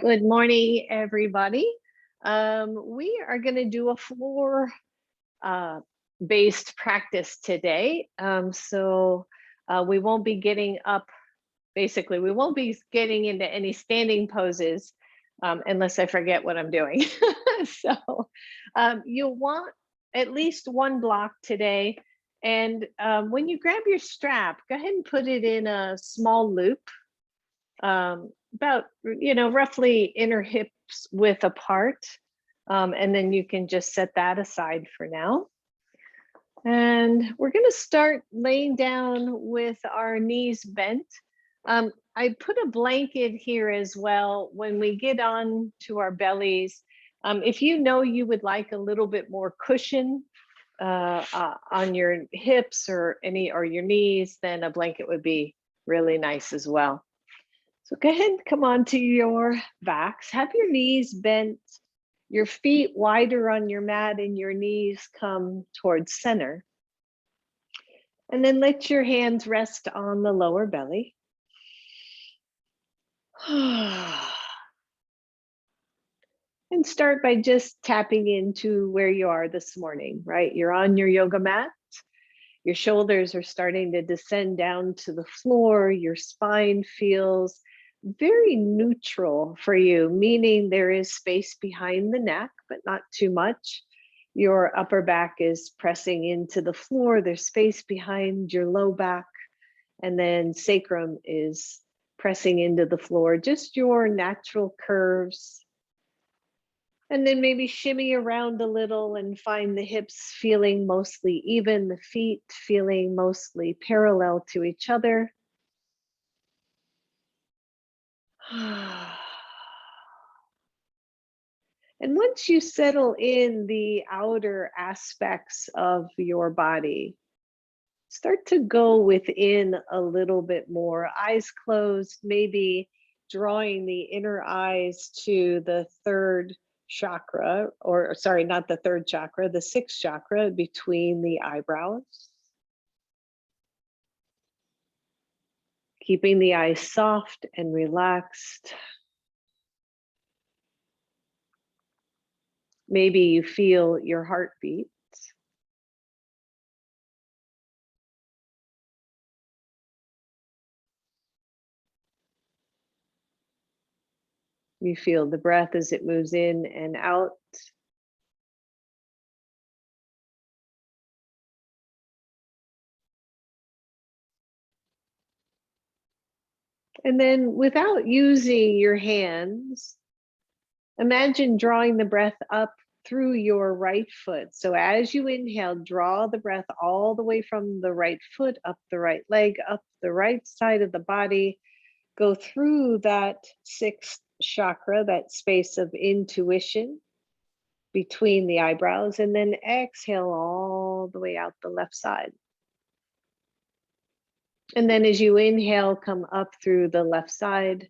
Good morning, everybody. We are going to do a floor based practice today. We won't be getting up, basically, we won't be getting into any standing poses unless I forget what I'm doing. You'll want at least one block today. And when you grab your strap, go ahead and put it in a small loop. About roughly inner hips width apart, and then you can just set that aside for now. And we're going to start laying down with our knees bent. I put a blanket here as well when we get on to our bellies. If you know you would like a little bit more cushion on your hips or your knees, then a blanket would be really nice as well. So go ahead and come onto your backs. Have your knees bent, your feet wider on your mat, and your knees come towards center. And then let your hands rest on the lower belly. And start by just tapping into where you are this morning, right? You're on your yoga mat. Your shoulders are starting to descend down to the floor. Your spine feels very neutral for you, meaning there is space behind the neck, but not too much. Your upper back is pressing into the floor. There's space behind your low back, and then sacrum is pressing into the floor, just your natural curves. And then maybe shimmy around a little and find the hips feeling mostly even, the feet feeling mostly parallel to each other. And once you settle in the outer aspects of your body, start to go within a little bit more. Eyes closed, maybe drawing the inner eyes to the third chakra, or sorry, not the third chakra, the sixth chakra between the eyebrows. Keeping the eyes soft and relaxed. Maybe you feel your heartbeat. You feel the breath as it moves in and out. And then without using your hands, imagine drawing the breath up through your right foot. So as you inhale, draw the breath all the way from the right foot, up the right leg, up the right side of the body. Go through that sixth chakra, that space of intuition between the eyebrows, and then exhale all the way out the left side. And then as you inhale, come up through the left side,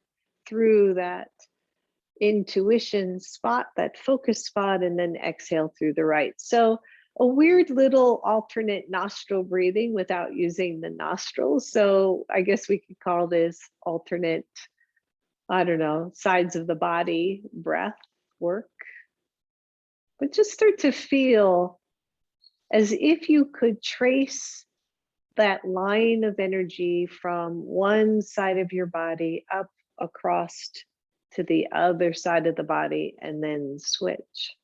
through that intuition spot, that focus spot, and then exhale through the right. So a weird little alternate nostril breathing without using the nostrils. So I guess we could call this alternate, I don't know, sides of the body breath work. But just start to feel as if you could trace that line of energy from one side of your body up across to the other side of the body, and then switch.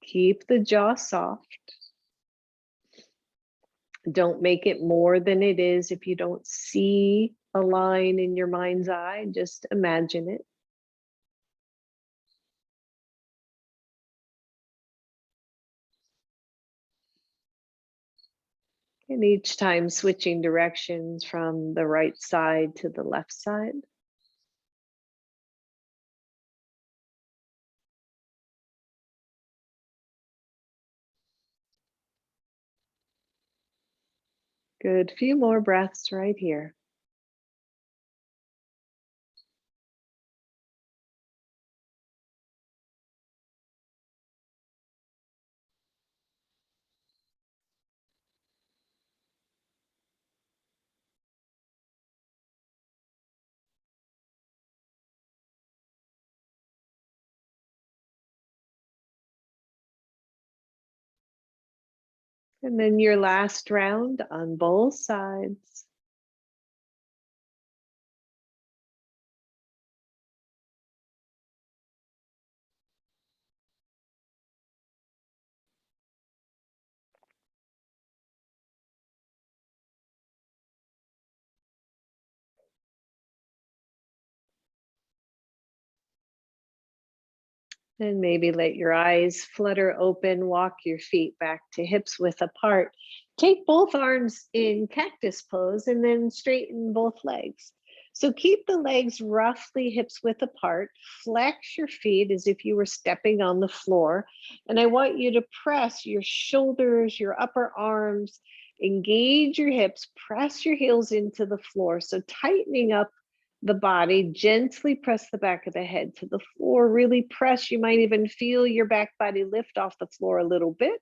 Keep the jaw soft. Don't make it more than it is. If you don't see a line in your mind's eye, just imagine it. And each time switching directions from the right side to the left side. Good. Few more breaths right here. And then your last round on both sides. And maybe let your eyes flutter open, walk your feet back to hips width apart. Take both arms in cactus pose and then straighten both legs. So keep the legs roughly hips width apart. Flex your feet as if you were stepping on the floor. And I want you to press your shoulders, your upper arms, engage your hips, press your heels into the floor. So tightening up the body, gently press the back of the head to the floor, really press. You might even feel your back body lift off the floor a little bit.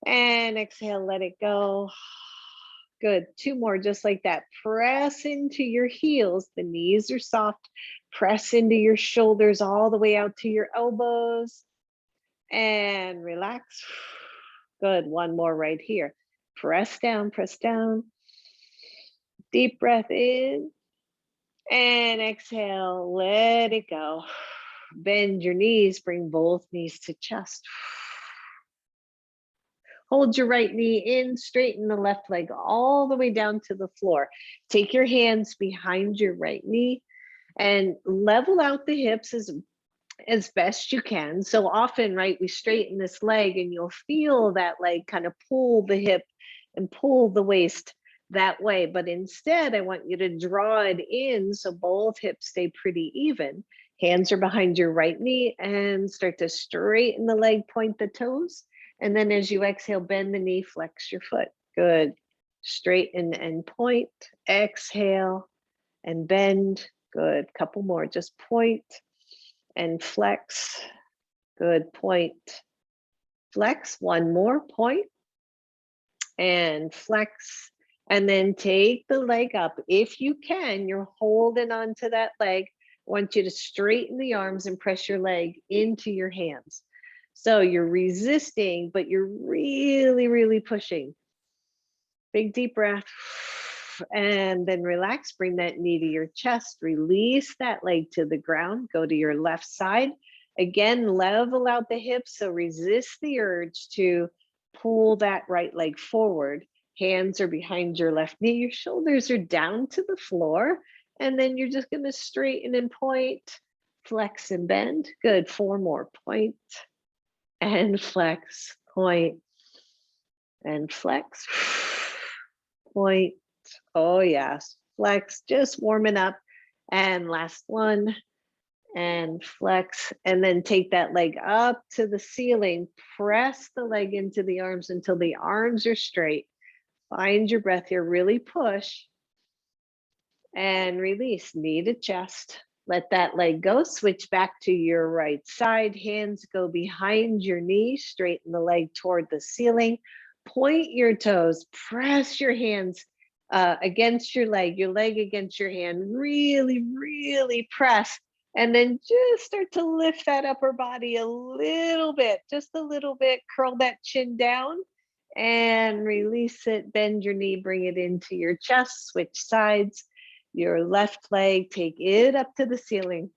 And exhale, let it go. Good. 2 more, just like that. Press into your heels. The knees are soft. Press into your shoulders all the way out to your elbows. And relax. Good. 1 more right here. Press down, press down. Deep breath in. And exhale, let it go. Bend your knees, bring both knees to chest. Hold your right knee in, straighten the left leg all the way down to the floor. Take your hands behind your right knee and level out the hips as best you can. So often, right, we straighten this leg and you'll feel that leg kind of pull the hip and pull the waist that way. But instead, I want you to draw it in so both hips stay pretty even. Hands are behind your right knee and start to straighten the leg, point the toes. And then as you exhale, bend the knee, flex your foot. Good. Straighten and point. Exhale and bend. Good. Couple more. Just point and flex. Good. Point. Flex. 1 more. Point and flex. And then take the leg up. If you can, you're holding on to that leg. I want you to straighten the arms and press your leg into your hands. So you're resisting, but you're really, really pushing. Big deep breath. And then relax. Bring that knee to your chest. Release that leg to the ground. Go to your left side. Again, level out the hips. So resist the urge to pull that right leg forward. Hands are behind your left knee. Your shoulders are down to the floor. And then you're just going to straighten and point, flex and bend. Good. 4 more. Point and flex, point and flex, point. Oh, yes. Flex, just warming up. And last one. And flex, and then take that leg up to the ceiling. Press the leg into the arms until the arms are straight. Find your breath here, really push and release, knee to chest. Let that leg go, switch back to your right side. Hands go behind your knee, straighten the leg toward the ceiling. Point your toes, press your hands against your leg against your hand. Really, really press. And then just start to lift that upper body a little bit, just a little bit. Curl that chin down and release it. Bend your knee, bring it into your chest, switch sides. Your left leg, take it up to the ceiling.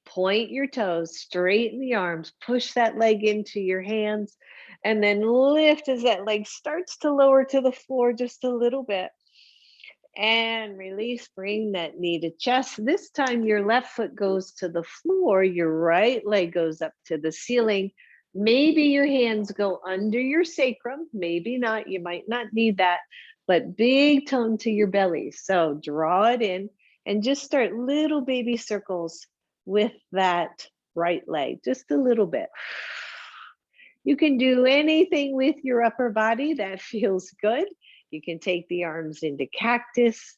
Point your toes, straighten the arms, push that leg into your hands, and then lift as that leg starts to lower to the floor just a little bit. And release, bring that knee to chest. This time your left foot goes to the floor, your right leg goes up to the ceiling. Maybe your hands go under your sacrum, maybe not, you might not need that, but big tone to your belly. So draw it in and just start little baby circles with that right leg, just a little bit. You can do anything with your upper body that feels good. You can take the arms into cactus.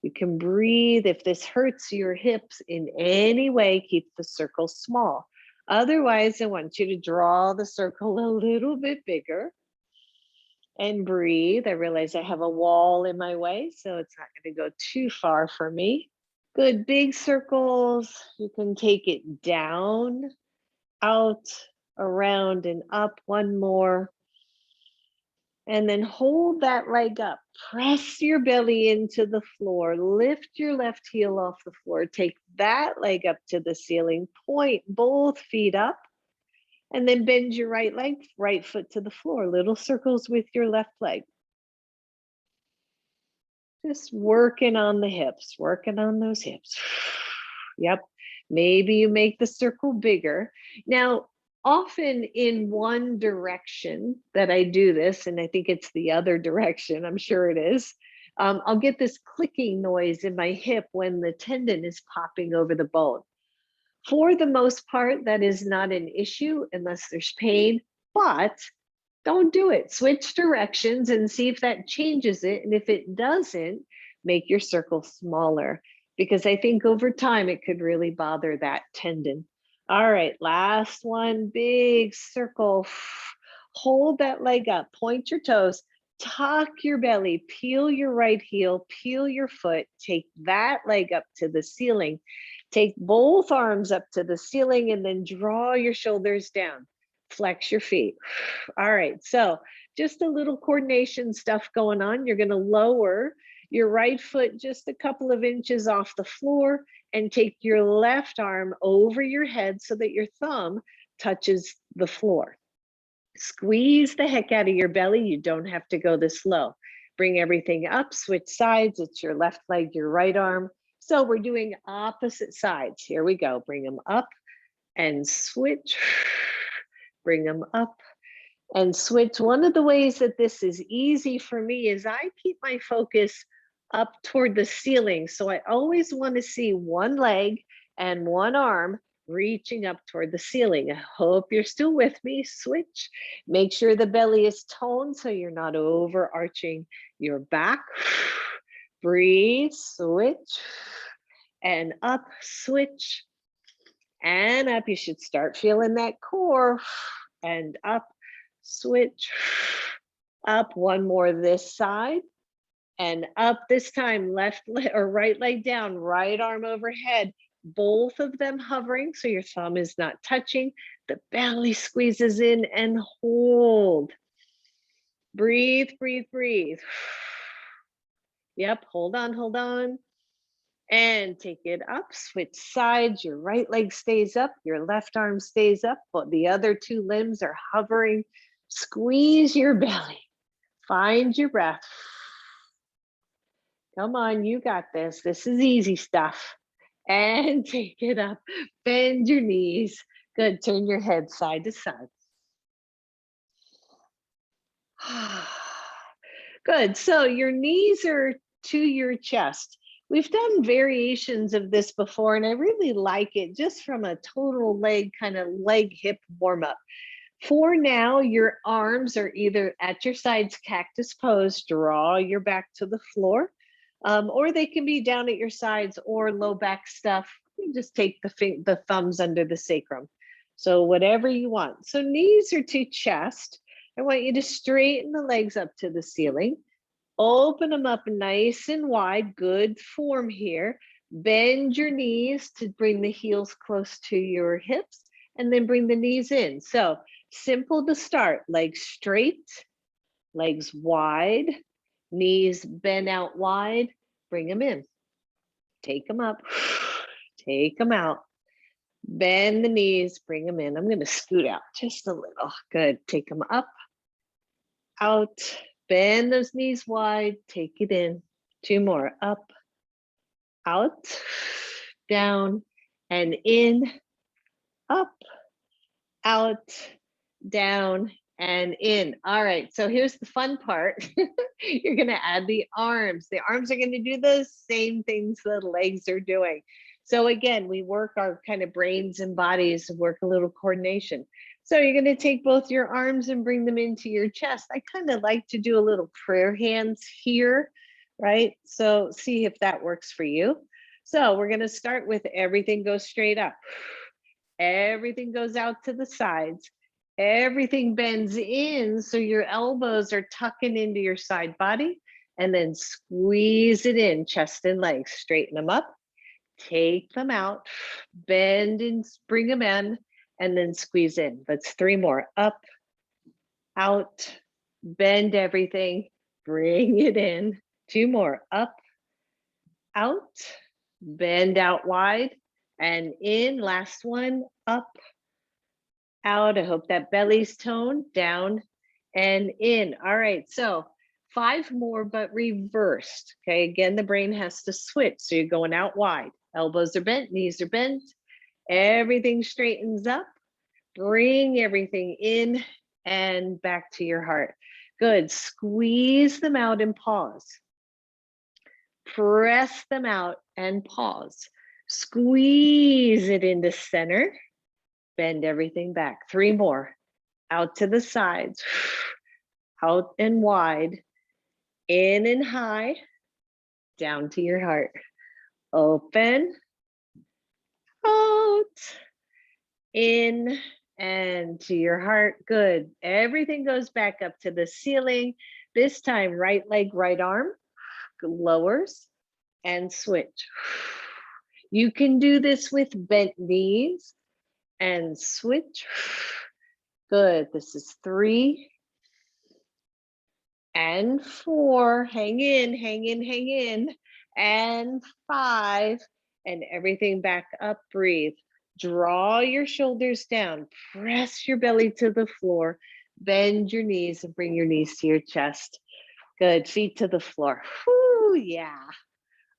You can breathe. If this hurts your hips in any way, keep the circle small. Otherwise, I want you to draw the circle a little bit bigger and breathe. I realize I have a wall in my way, so it's not going to go too far for me. Good, big circles. You can take it down, out, around, and up. 1 more. And then hold that leg up. Press your belly into the floor. Lift your left heel off the floor. Take that leg up to the ceiling. Point both feet up. And then bend your right leg, right foot to the floor. Little circles with your left leg. Just working on the hips, working on those hips. Yep. Maybe you make the circle bigger. Now, often in one direction that I do this, and I think it's the other direction, I'm sure it is, I'll get this clicking noise in my hip when the tendon is popping over the bone. For the most part, that is not an issue unless there's pain, but don't do it. Switch directions and see if that changes it. And if it doesn't, make your circle smaller, because I think over time it could really bother that tendon. All right, last one, big circle. Hold that leg up, point your toes, tuck your belly, peel your right heel, peel your foot, take that leg up to the ceiling. Take both arms up to the ceiling and then draw your shoulders down. Flex your feet. All right, so just a little coordination stuff going on. You're going to lower your right foot just a couple of inches off the floor and take your left arm over your head so that your thumb touches the floor. Squeeze the heck out of your belly. You don't have to go this low. Bring everything up, switch sides. It's your left leg, your right arm. So we're doing opposite sides. Here we go. Bring them up and switch. Bring them up and switch. One of the ways that this is easy for me is I keep my focus up toward the ceiling. So I always want to see one leg and one arm reaching up toward the ceiling. I hope you're still with me. Switch. Make sure the belly is toned so you're not overarching your back. Breathe, switch, and up, switch, and up. You should start feeling that core, and up, switch, up. One more this side, and up this time, left leg or right leg down, right arm overhead, both of them hovering so your thumb is not touching. The belly squeezes in and hold. Breathe, breathe, breathe. Yep, hold on, hold on. And take it up, switch sides. Your right leg stays up, your left arm stays up, but the other two limbs are hovering. Squeeze your belly. Find your breath. Come on, you got this. This is easy stuff. And take it up. Bend your knees. Good. Turn your head side to side. Good. So your knees are to your chest. We've done variations of this before, and I really like it just from a total leg hip warm up. For now, your arms are either at your sides, cactus pose, draw your back to the floor, or they can be down at your sides or low back stuff. You just take the thumbs under the sacrum. So whatever you want. So knees are to chest. I want you to straighten the legs up to the ceiling. Open them up nice and wide. Good form here. Bend your knees to bring the heels close to your hips, and then bring the knees in. So simple to start. Legs straight, legs wide, knees bent out wide. Bring them in. Take them up. Take them out. Bend the knees. Bring them in. I'm going to scoot out just a little. Good. Take them up, out. Bend those knees wide, take it in. Two more, up, out, down, and in, up, out, down, and in. All right, so here's the fun part. You're gonna add the arms. The arms are gonna do the same things the legs are doing. So again, we work our kind of brains and bodies, work a little coordination. So you're going to take both your arms and bring them into your chest. I kind of like to do a little prayer hands here, right? So see if that works for you. So we're going to start with everything goes straight up. Everything goes out to the sides. Everything bends in so your elbows are tucking into your side body, and then squeeze it in, chest and legs. Straighten them up, take them out, bend and bring them in, and then squeeze in. That's three more. Up, out, bend everything, bring it in. 2 more, up, out, bend out wide, and in. Last one, up, out. I hope that belly's toned, down and in. All right, so 5 more, but reversed. Okay, again, the brain has to switch. So you're going out wide. Elbows are bent, knees are bent. Everything straightens up. Bring everything in and back to your heart. Good. Squeeze them out and pause. Press them out and pause. Squeeze it into center. Bend everything back. 3 more. Out to the sides. Out and wide. In and high. Down to your heart. Open. Out. In and to your heart. Good. Everything goes back up to the ceiling. This time, right leg, right arm lowers and switch. You can do this with bent knees and switch. Good. This is 3 and 4. Hang in, hang in, hang in. And 5. And everything back up. Breathe. Draw your shoulders down. Press your belly to the floor. Bend your knees and bring your knees to your chest. Good. Feet to the floor. Whoo, yeah.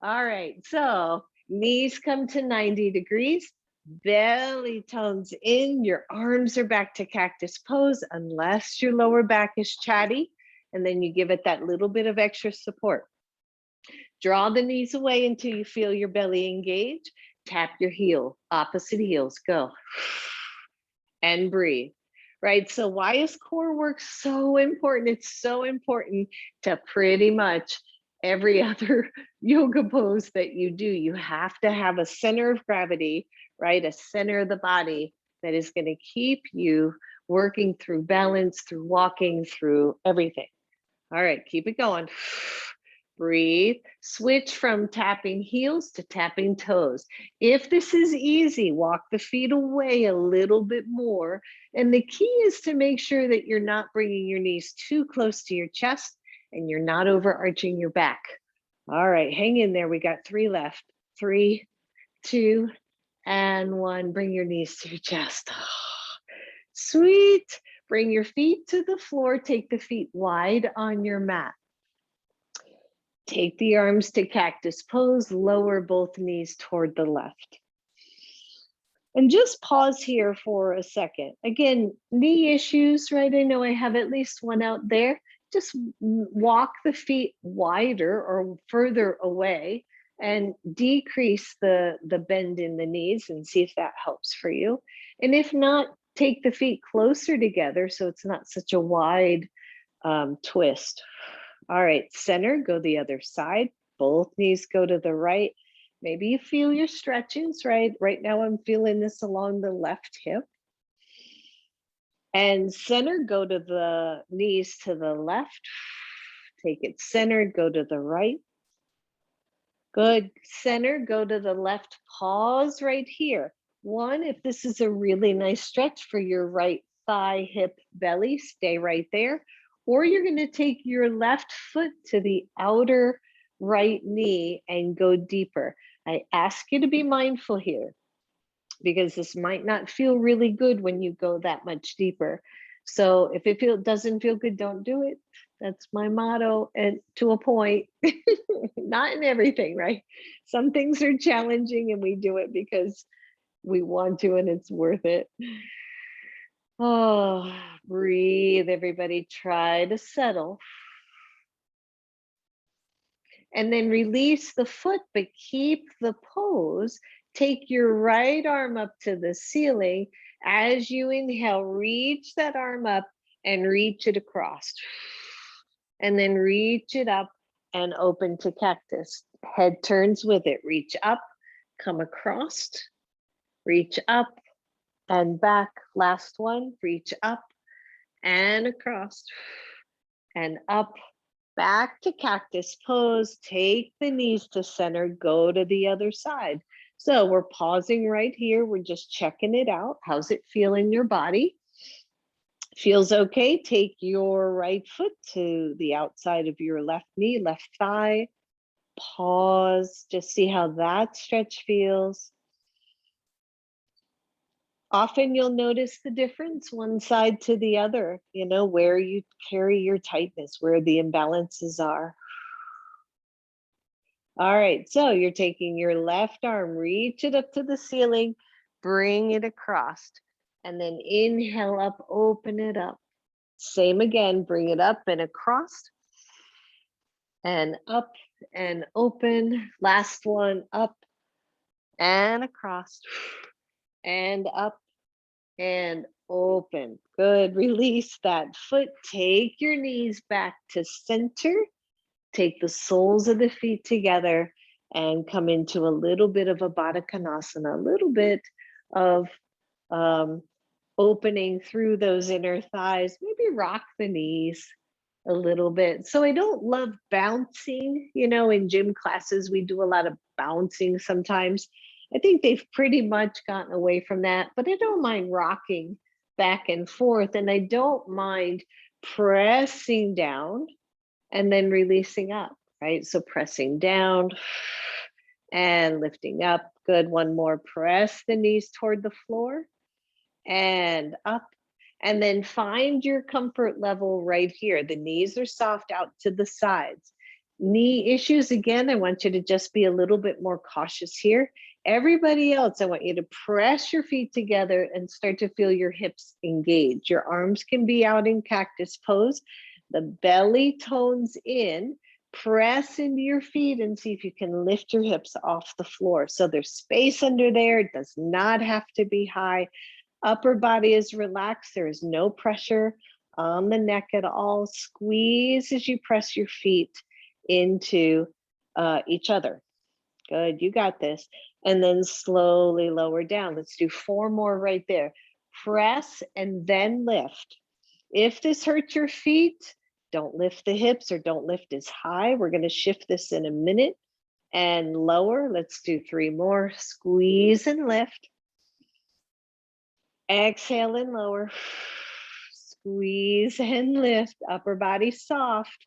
All right. So knees come to 90 degrees. Belly tones in. Your arms are back to cactus pose unless your lower back is chatty. And then you give it that little bit of extra support. Draw the knees away until you feel your belly engage. Tap your heel, opposite heels. Go. And breathe. Right? So why is core work so important? It's so important to pretty much every other yoga pose that you do. You have to have a center of gravity, right? A center of the body that is going to keep you working through balance, through walking, through everything. All right, keep it going. Breathe. Switch from tapping heels to tapping toes. If this is easy, walk the feet away a little bit more. And the key is to make sure that you're not bringing your knees too close to your chest and you're not overarching your back. All right, hang in there. We got 3 left. 3, 2, and 1. Bring your knees to your chest. Sweet. Bring your feet to the floor. Take the feet wide on your mat. Take the arms to cactus pose, lower both knees toward the left. And just pause here for a second. Again, knee issues, right? I know I have at least one out there. Just walk the feet wider or further away and decrease the bend in the knees and see if that helps for you. And if not, take the feet closer together so it's not such a wide twist. All right, center, go the other side. Both knees go to the right. Maybe you feel your stretches, right? Right now I'm feeling this along the left hip. And center, go to the knees to the left. Take it centered, go to the right. Good. Center, go to the left. Pause right here. 1, if this is a really nice stretch for your right thigh, hip, belly, stay right there. Or you're going to take your left foot to the outer right knee and go deeper. I ask you to be mindful here because this might not feel really good when you go that much deeper. So if it doesn't feel good, don't do it. That's my motto, and to a point. Not in everything, right? Some things are challenging and we do it because we want to and it's worth it. Oh, breathe, everybody. Try to settle. And then release the foot, but keep the pose. Take your right arm up to the ceiling. As you inhale, reach that arm up and reach it across. And then reach it up and open to cactus. Head turns with it. Reach up, come across, reach up and back. Last one, reach up and across and up. Back to cactus pose. Take the knees to center. Go to the other side. So we're pausing right here. We're just checking it out. How's it feel in your body? Feels okay, take your right foot to the outside of your left knee, left thigh. Pause, just see how that stretch feels. Often you'll notice the difference one side to the other, you know, where you carry your tightness, where the imbalances are. All right, so you're taking your left arm, reach it up to the ceiling, bring it across, and then inhale up, open it up. Same again, bring it up and across, and up and open. Last one, up and across, and up and open. Good, release that foot. Take your knees back to center. Take the soles of the feet together and come into a little bit of a Badakanasana, a little bit of opening through those inner thighs. Maybe rock the knees a little bit. So I don't love bouncing. You know, in gym classes, we do a lot of bouncing sometimes. I think they've pretty much gotten away from that, but I don't mind rocking back and forth. And I don't mind pressing down and then releasing up, right? So pressing down and lifting up. Good, one more. Press the knees toward the floor and up. And then find your comfort level right here. The knees are soft out to the sides. Knee issues, again, I want you to just be a little bit more cautious here. Everybody else, I want you to press your feet together and start to feel your hips engage. Your arms can be out in cactus pose. The belly tones in. Press into your feet and see if you can lift your hips off the floor. So there's space under there. It does not have to be high. Upper body is relaxed. There is no pressure on the neck at all. Squeeze as you press your feet into each other. Good, you got this. And then slowly lower down. Let's do 4 more right there. Press and then lift. If this hurts your feet, don't lift the hips or don't lift as high. We're going to shift this in a minute and lower. Let's do 3 more. Squeeze and lift. Exhale and lower. Squeeze and lift. Upper body soft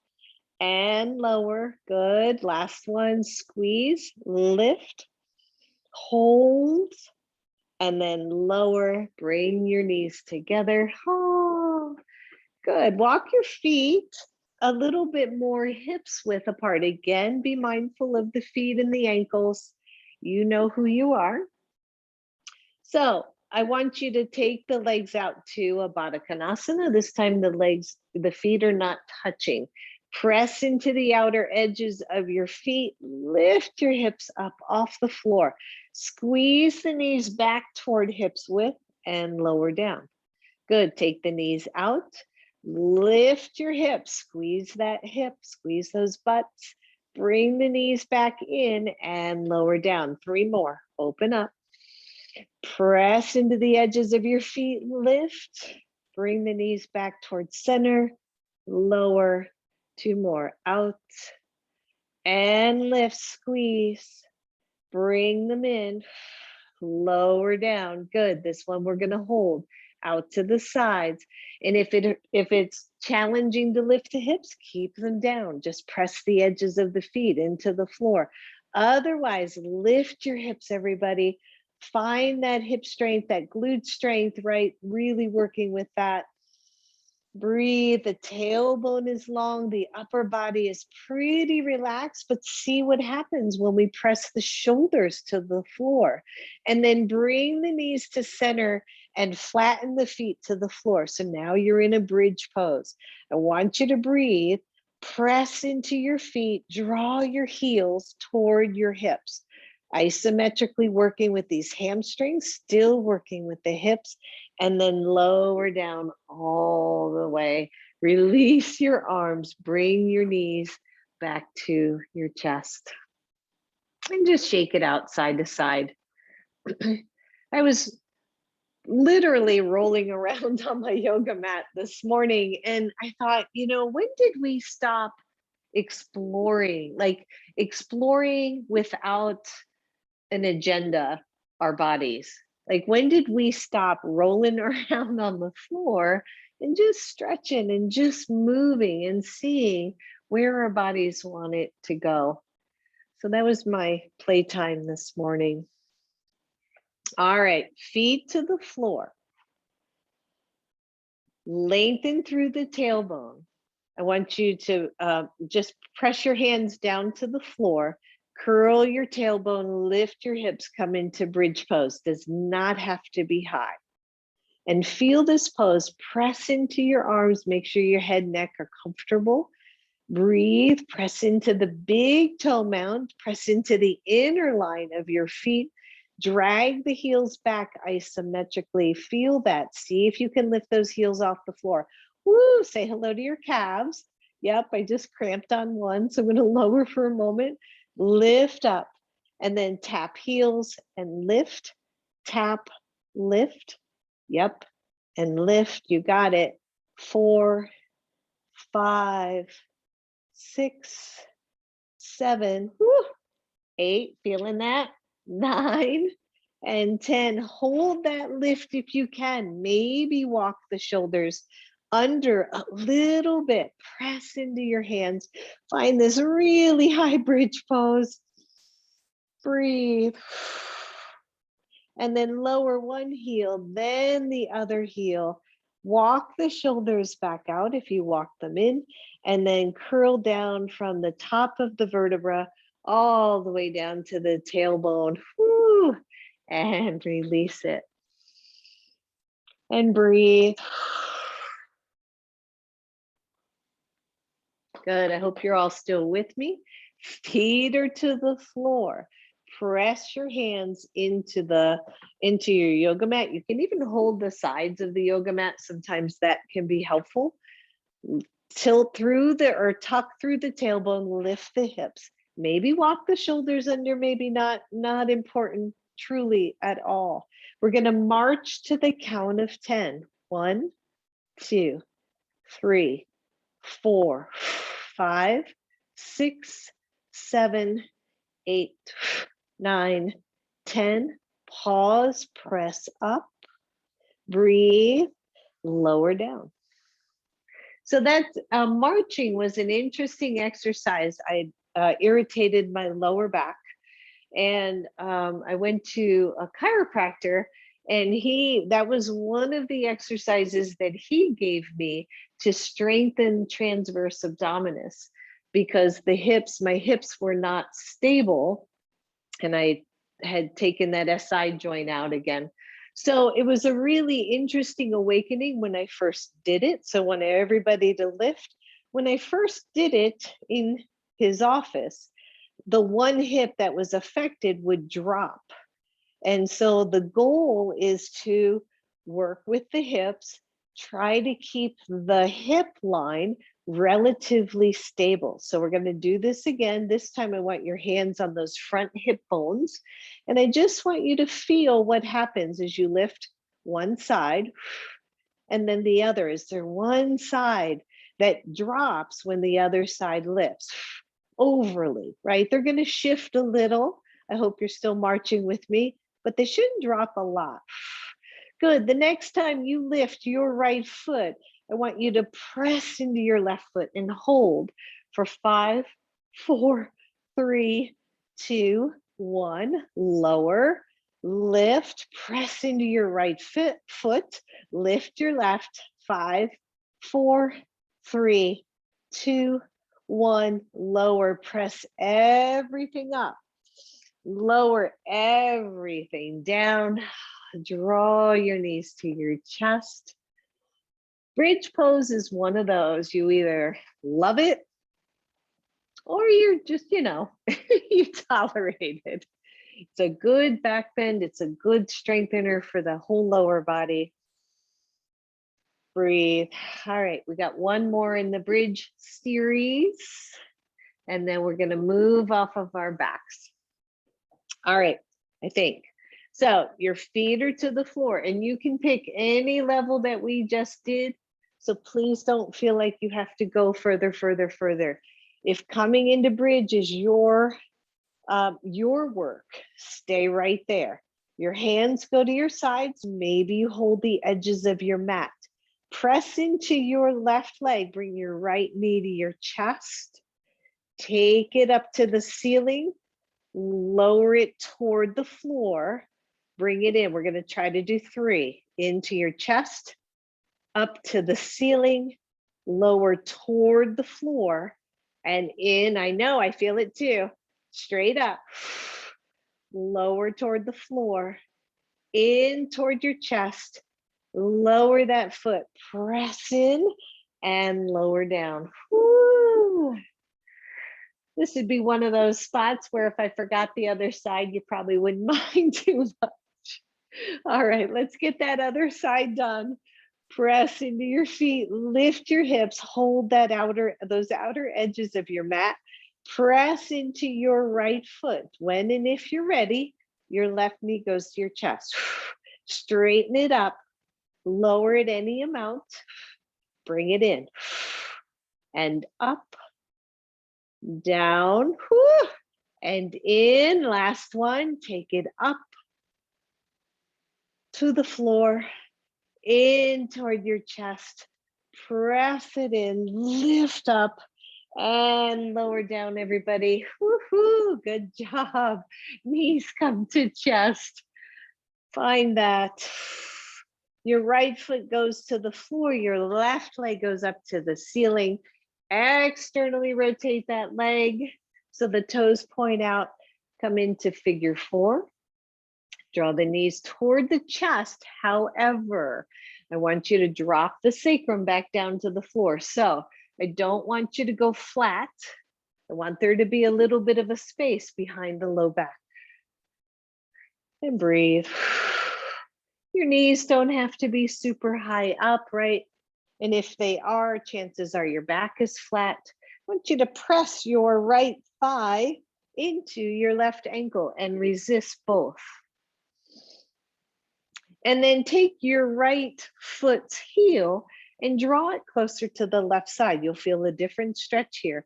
and lower. Good. Last one. Squeeze, lift, hold, and then lower. Bring your knees together. Oh, good. Walk your feet a little bit more hips width apart. Again, be mindful of the feet and the ankles. You know who you are. So I want you to take the legs out to a Badakanasana. This time the feet are not touching. Press into the outer edges of your feet. Lift your hips up off the floor. Squeeze the knees back toward hips width and lower down. Good. Take the knees out. Lift your hips. Squeeze that hip. Squeeze those butts. Bring the knees back in and lower down. 3 more. Open up. Press into the edges of your feet, lift, bring the knees back towards center, lower, 2 more, out, and lift, squeeze, bring them in, lower down, good. This one we're gonna hold out to the sides. And if it's challenging to lift the hips, keep them down. Just press the edges of the feet into the floor. Otherwise, lift your hips, everybody. Find that hip strength, that glute strength, right? Really working with that. Breathe, the tailbone is long, the upper body is pretty relaxed, but see what happens when we press the shoulders to the floor. And then bring the knees to center and flatten the feet to the floor. So now you're in a bridge pose. I want you to breathe, press into your feet, draw your heels toward your hips. Isometrically working with these hamstrings, still working with the hips, and then lower down all the way. Release your arms, bring your knees back to your chest. And just shake it out side to side. I was literally rolling around on my yoga mat this morning, and I thought, you know, when did we stop exploring, like exploring without an agenda, our bodies? Like, when did we stop rolling around on the floor and just stretching and just moving and seeing where our bodies want it to go? So that was my playtime this morning. All right, feet to the floor. Lengthen through the tailbone. I want you to just press your hands down to the floor, curl your tailbone, lift your hips, come into bridge pose. Does not have to be high. And feel this pose, press into your arms, make sure your head, neck are comfortable. Breathe, press into the big toe mound, press into the inner line of your feet. Drag the heels back isometrically. Feel that. See if you can lift those heels off the floor. Woo, say hello to your calves. Yep, I just cramped on one, so I'm going to lower for a moment. Lift up, and then tap heels and lift, tap, lift. Yep, and lift. You got it. 4, 5, 6, 7, 8. Feeling that? 9 and 10. Hold that lift if you can. Maybe walk the shoulders under a little bit. Press into your hands. Find this really high bridge pose. Breathe. And then lower one heel, then the other heel. Walk the shoulders back out if you walk them in, and then curl down from the top of the vertebra all the way down to the tailbone. Woo, and release it. And breathe. Good. I hope you're all still with me. Feet are to the floor. Press your hands into your yoga mat. You can even hold the sides of the yoga mat. Sometimes that can be helpful. Tilt through or tuck through the tailbone, lift the hips. Maybe walk the shoulders under, maybe not important truly at all. We're going to march to the count of 10. 1, 2, 3, 4, 5, 6, 7, 8, 9, 10. Pause, press up, breathe, lower down. So that marching was an interesting exercise. I irritated my lower back, and I went to a chiropractor, and that was one of the exercises that he gave me to strengthen transverse abdominis, because my hips were not stable, and I had taken that SI joint out again. So it was a really interesting awakening when I first did it. So I want everybody to lift. When I first did it in his office, the one hip that was affected would drop. And so the goal is to work with the hips, try to keep the hip line relatively stable. So we're going to do this again. This time I want your hands on those front hip bones. And I just want you to feel what happens as you lift one side and then the other. Is there one side that drops when the other side lifts? Overly, right? They're going to shift a little. I hope you're still marching with me, but they shouldn't drop a lot. Good. The next time you lift your right foot, I want you to press into your left foot and hold for 5, 4, 3, 2, 1. Lower, lift, press into your right foot, lift your left. 5, 4, 3, 2, 1. Lower, press everything up. Lower everything down. Draw your knees to your chest. Bridge pose is one of those. You either love it or you're just, you tolerate it. It's a good back bend. It's a good strengthener for the whole lower body. Breathe. All right, we got one more in the bridge series, and then we're going to move off of our backs. All right, I think. So your feet are to the floor, and you can pick any level that we just did. So please don't feel like you have to go further. If coming into bridge is your work, stay right there. Your hands go to your sides. Maybe you hold the edges of your mat. Press into your left leg. Bring your right knee to your chest. Take it up to the ceiling. Lower it toward the floor. Bring it in. We're going to try to do 3. Into your chest, up to the ceiling, lower toward the floor, and in. I know, I feel it too. Straight up. Lower toward the floor, in toward your chest. Lower that foot. Press in and lower down. Woo. This would be one of those spots where if I forgot the other side, you probably wouldn't mind too much. All right, let's get that other side done. Press into your feet, lift your hips, hold those outer edges of your mat. Press into your right foot. When and if you're ready, your left knee goes to your chest. Straighten it up, lower it any amount, bring it in, and up, down, and in. Last one, take it up to the floor, in toward your chest, press it in, lift up, and lower down, everybody. Woohoo, good job. Knees come to chest. Find that. Your right foot goes to the floor, your left leg goes up to the ceiling. Externally rotate that leg so the toes point out. Come into figure 4. Draw the knees toward the chest. However, I want you to drop the sacrum back down to the floor. So I don't want you to go flat. I want there to be a little bit of a space behind the low back. And breathe. Your knees don't have to be super high up, right? And if they are, chances are your back is flat. I want you to press your right thigh into your left ankle and resist both. And then take your right foot's heel and draw it closer to the left side. You'll feel a different stretch here.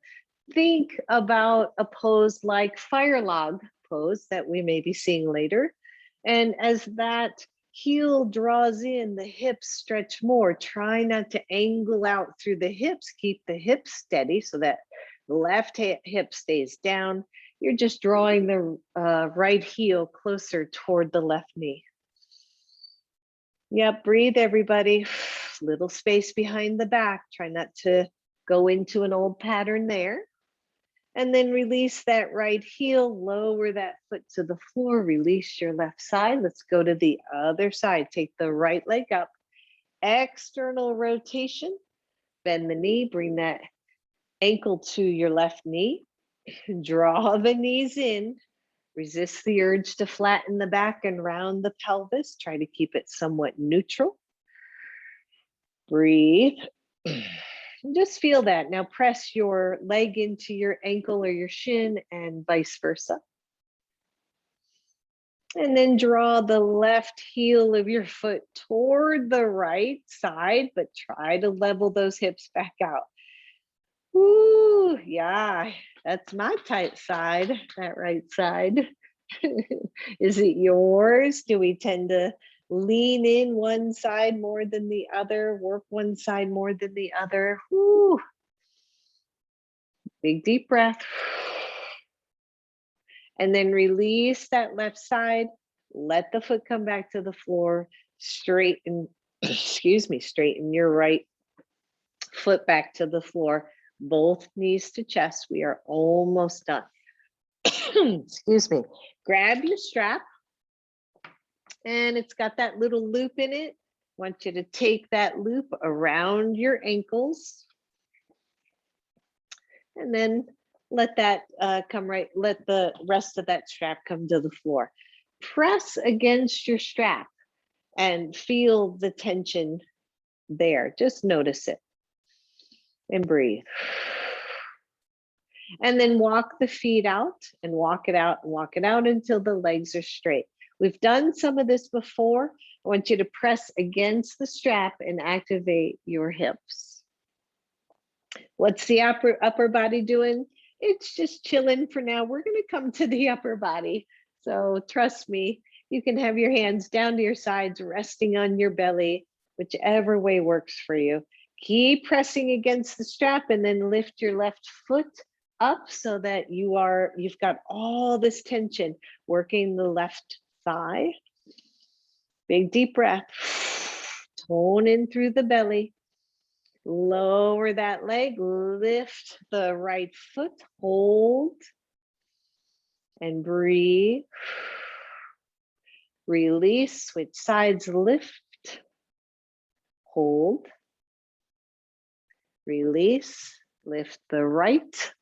Think about a pose like fire log pose that we may be seeing later. And as that heel draws in, the hips stretch more. Try not to angle out through the hips. Keep the hips steady so that the left hip stays down. You're just drawing the right heel closer toward the left knee. Yep, breathe, everybody. Little space behind the back. Try not to go into an old pattern there. And then release that right heel, lower that foot to the floor, release your left side. Let's go to the other side. Take the right leg up, external rotation, bend the knee, bring that ankle to your left knee, draw the knees in, resist the urge to flatten the back and round the pelvis. Try to keep it somewhat neutral. Breathe. Just feel that. Now press your leg into your ankle or your shin and vice versa. And then draw the left heel of your foot toward the right side, but try to level those hips back out. Ooh, yeah, that's my tight side, that right side. Is it yours? Do we tend to lean in one side more than the other, work one side more than the other? Woo. Big deep breath. And then release that left side. Let the foot come back to the floor. Straighten, straighten your right foot back to the floor. Both knees to chest. We are almost done. Excuse me. Grab your strap. And it's got that little loop in it. I want you to take that loop around your ankles. And then let that let the rest of that strap come to the floor. Press against your strap and feel the tension there. Just notice it and breathe. And then walk the feet out and walk it out and walk it out until the legs are straight. We've done some of this before. I want you to press against the strap and activate your hips. What's the upper body doing? It's just chilling for now. We're going to come to the upper body. So trust me, You can have your hands down to your sides, resting on your belly, whichever way works for you. Keep pressing against the strap and then lift your left foot up so that you've got all this tension working the left thigh. Big deep breath. Tone in through the belly. Lower that leg, lift the right foot, hold, and breathe. Release, switch sides, lift, hold, release, lift the right,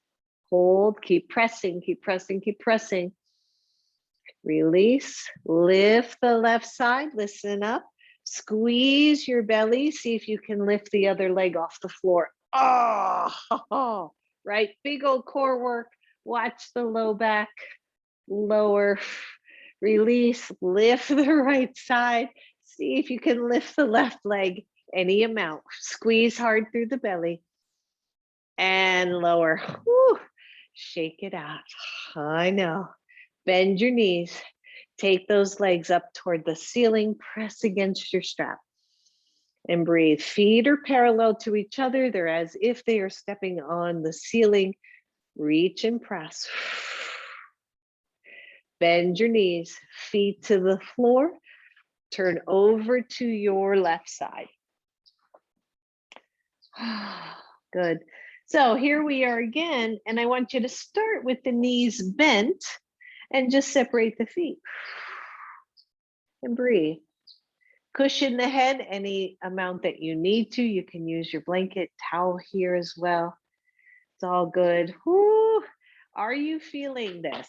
hold, keep pressing, keep pressing, keep pressing. Release, lift the left side, listen up, squeeze your belly, see if you can lift the other leg off the floor. Oh, right, big old core work. Watch the low back, lower, release, lift the right side. See if you can lift the left leg any amount. Squeeze hard through the belly and lower. Whew. Shake it out. I know. Bend your knees. Take those legs up toward the ceiling. Press against your strap. And breathe. Feet are parallel to each other. They're as if they are stepping on the ceiling. Reach and press. Bend your knees. Feet to the floor. Turn over to your left side. Good. So here we are again, and I want you to start with the knees bent and just separate the feet. And breathe. Cushion the head any amount that you need to. You can use your blanket, towel here as well. It's all good. Woo. Are you feeling this?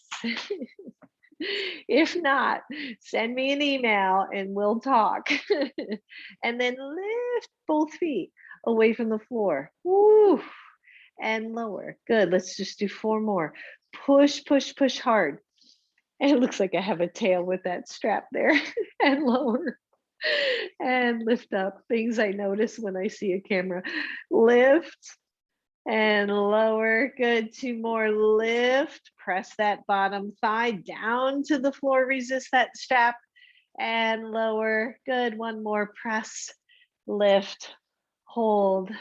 If not, send me an email and we'll talk. And then lift both feet away from the floor. Woo. And lower. Good. Let's just do 4 more. Push, push, push hard. And it looks like I have a tail with that strap there. And lower. And lift up. Things I notice when I see a camera. Lift and lower. Good. 2 more. Lift. Press that bottom thigh down to the floor. Resist that strap. And lower. Good. 1 more. Press. Lift. Hold.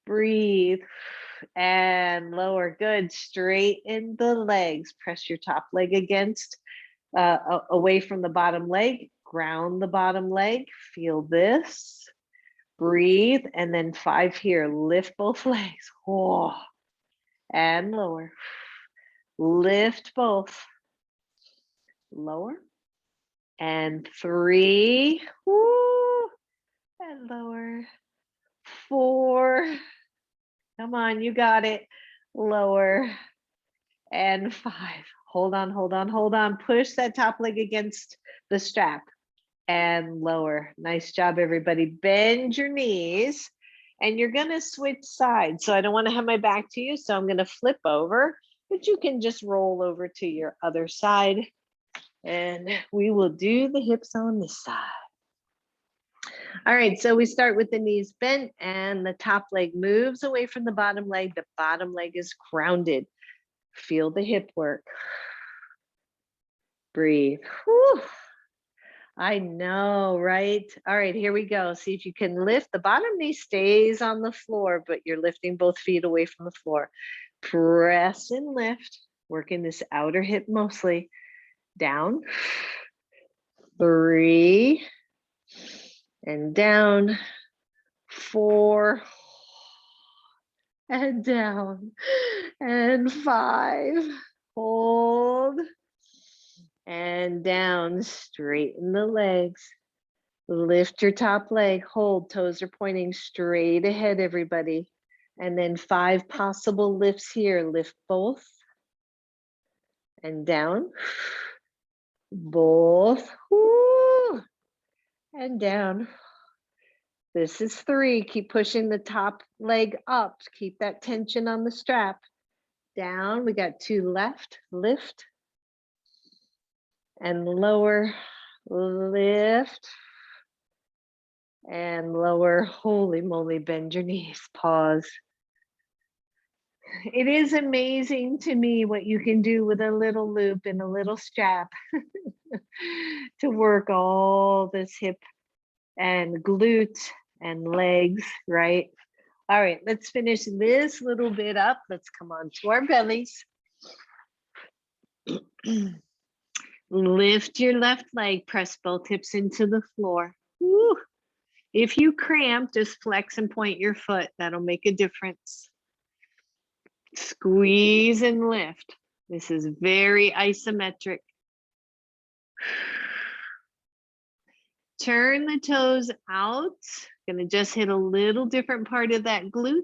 Breathe. And lower. Good. Straighten the legs. Press your top leg against, away from the bottom leg. Ground the bottom leg. Feel this. Breathe. And then 5 here. Lift both legs. Oh. And lower. Lift both. Lower. And 3. Woo. And lower. 4. Come on, you got it. Lower. And 5. Hold on, hold on, hold on. Push that top leg against the strap. And lower. Nice job, everybody. Bend your knees. And you're going to switch sides. So I don't want to have my back to you. So I'm going to flip over. But you can just roll over to your other side. And we will do the hips on this side. All right, so we start with the knees bent and the top leg moves away from the bottom leg. The bottom leg is grounded. Feel the hip work. Breathe. Whew. I know, right? All right, here we go. See if you can lift. The bottom knee stays on the floor, but you're lifting both feet away from the floor. Press and lift, working this outer hip mostly. Down. 3. And down. 4. And down. And 5. Hold. And down. Straighten the legs. Lift your top leg. Hold. Toes are pointing straight ahead, everybody. And then 5 possible lifts here. Lift both. And down. Both. Woo. And down. This is 3. Keep pushing the top leg up. Keep that tension on the strap. Down. We got 2 left. Lift. And lower. Lift. And lower. Holy moly, bend your knees. Pause. It is amazing to me what you can do with a little loop and a little strap to work all this hip and glute and legs, right? All right, let's finish this little bit up. Let's come on to our bellies. Lift your left leg, press both hips into the floor. Woo. If you cramp, just flex and point your foot. That'll make a difference. Squeeze and lift. This is very isometric. Turn the toes out. Gonna just hit a little different part of that glute.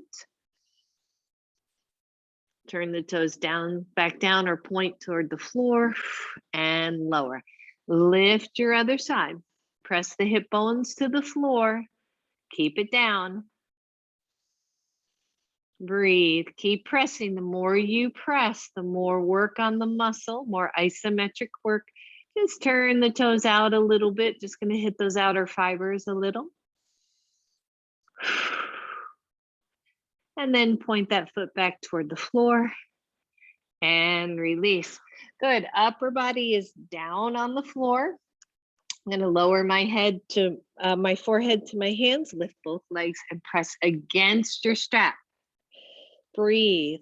Turn the toes down, back down, or point toward the floor and lower. Lift your other side. Press the hip bones to the floor. Keep it down. Breathe. Keep pressing. The more you press, the more work on the muscle, more isometric work. Just turn the toes out a little bit. Just going to hit those outer fibers a little. And then point that foot back toward the floor and release. Good. Upper body is down on the floor. I'm going to lower my head to my forehead to my hands, lift both legs and press against your strap. Breathe.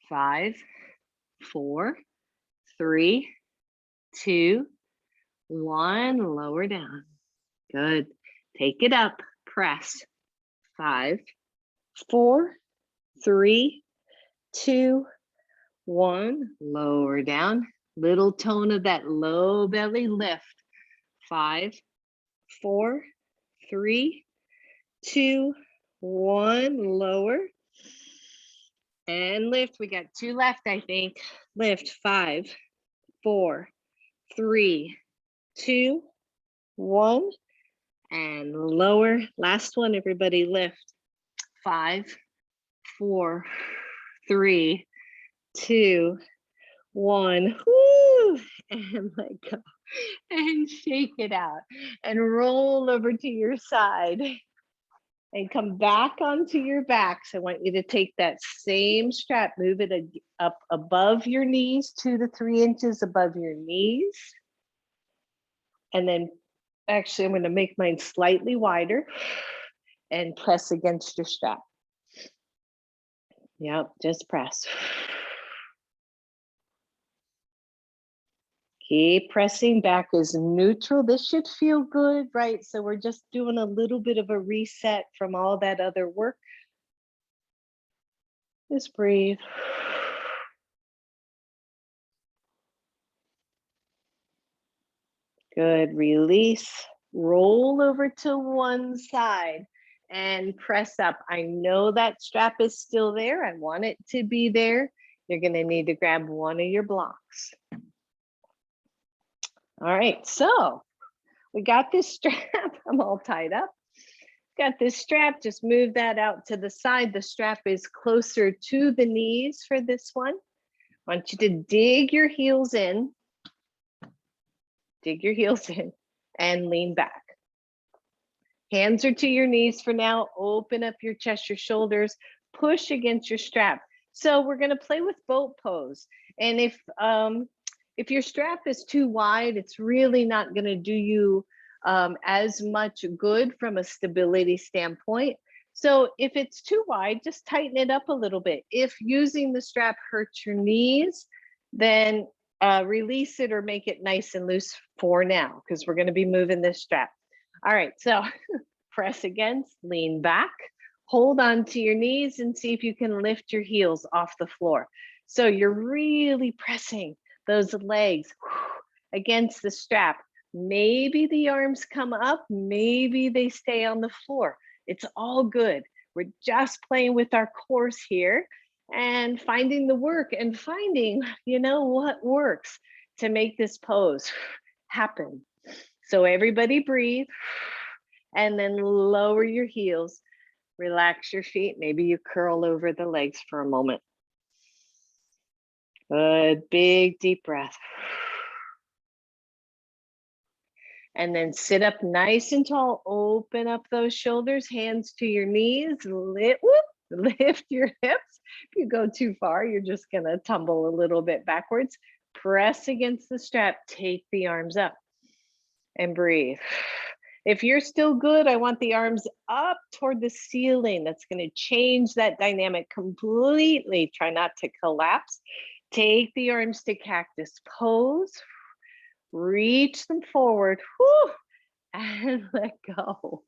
5, 4, 3, 2, 1. Lower down. Good. Take it up. Press. 5, 4, 3, 2, 1. Lower down. Little tone of that low belly lift. 5, 4, 3, 2, 1. Lower and lift. We got 2 left, I think. Lift. 5, 4, 3, 2, 1. And lower. Last one, everybody. Lift. 5, 4, 3, 2, 1. Woo! And let go. And shake it out. And roll over to your side. And come back onto your back. So I want you to take that same strap, move it up above your knees, 2 to 3 inches above your knees. And then actually, I'm going to make mine slightly wider and press against your strap. Yep, just press. Keep pressing. Back is neutral. This should feel good, right? So we're just doing a little bit of a reset from all that other work. Just breathe. Good. Release. Roll over to one side and press up. I know that strap is still there. I want it to be there. You're going to need to grab one of your blocks. All right, so we got this strap. I'm all tied up. Got this strap, just move that out to the side. The strap is closer to the knees for this one. I want you to dig your heels in. Dig your heels in and lean back. Hands are to your knees for now. Open up your chest, your shoulders, push against your strap. So we're gonna play with boat pose. And if your strap is too wide, it's really not gonna do you as much good from a stability standpoint. So if it's too wide, just tighten it up a little bit. If using the strap hurts your knees, then release it or make it nice and loose for now, because we're going to be moving this strap. All right, so press against, lean back, hold on to your knees and see if you can lift your heels off the floor. So you're really pressing those legs against the strap. Maybe the arms come up, maybe they stay on the floor. It's all good. We're just playing with our course here and finding the work and finding, what works to make this pose happen. So everybody breathe and then lower your heels, relax your feet. Maybe you curl over the legs for a moment. Good, big deep breath. And then sit up nice and tall, open up those shoulders, hands to your knees, Lift your hips. If you go too far, you're just going to tumble a little bit backwards. Press against the strap. Take the arms up and breathe. If you're still good, I want the arms up toward the ceiling. That's going to change that dynamic completely. Try not to collapse. Take the arms to cactus pose. Reach them forward. Whew, and let go.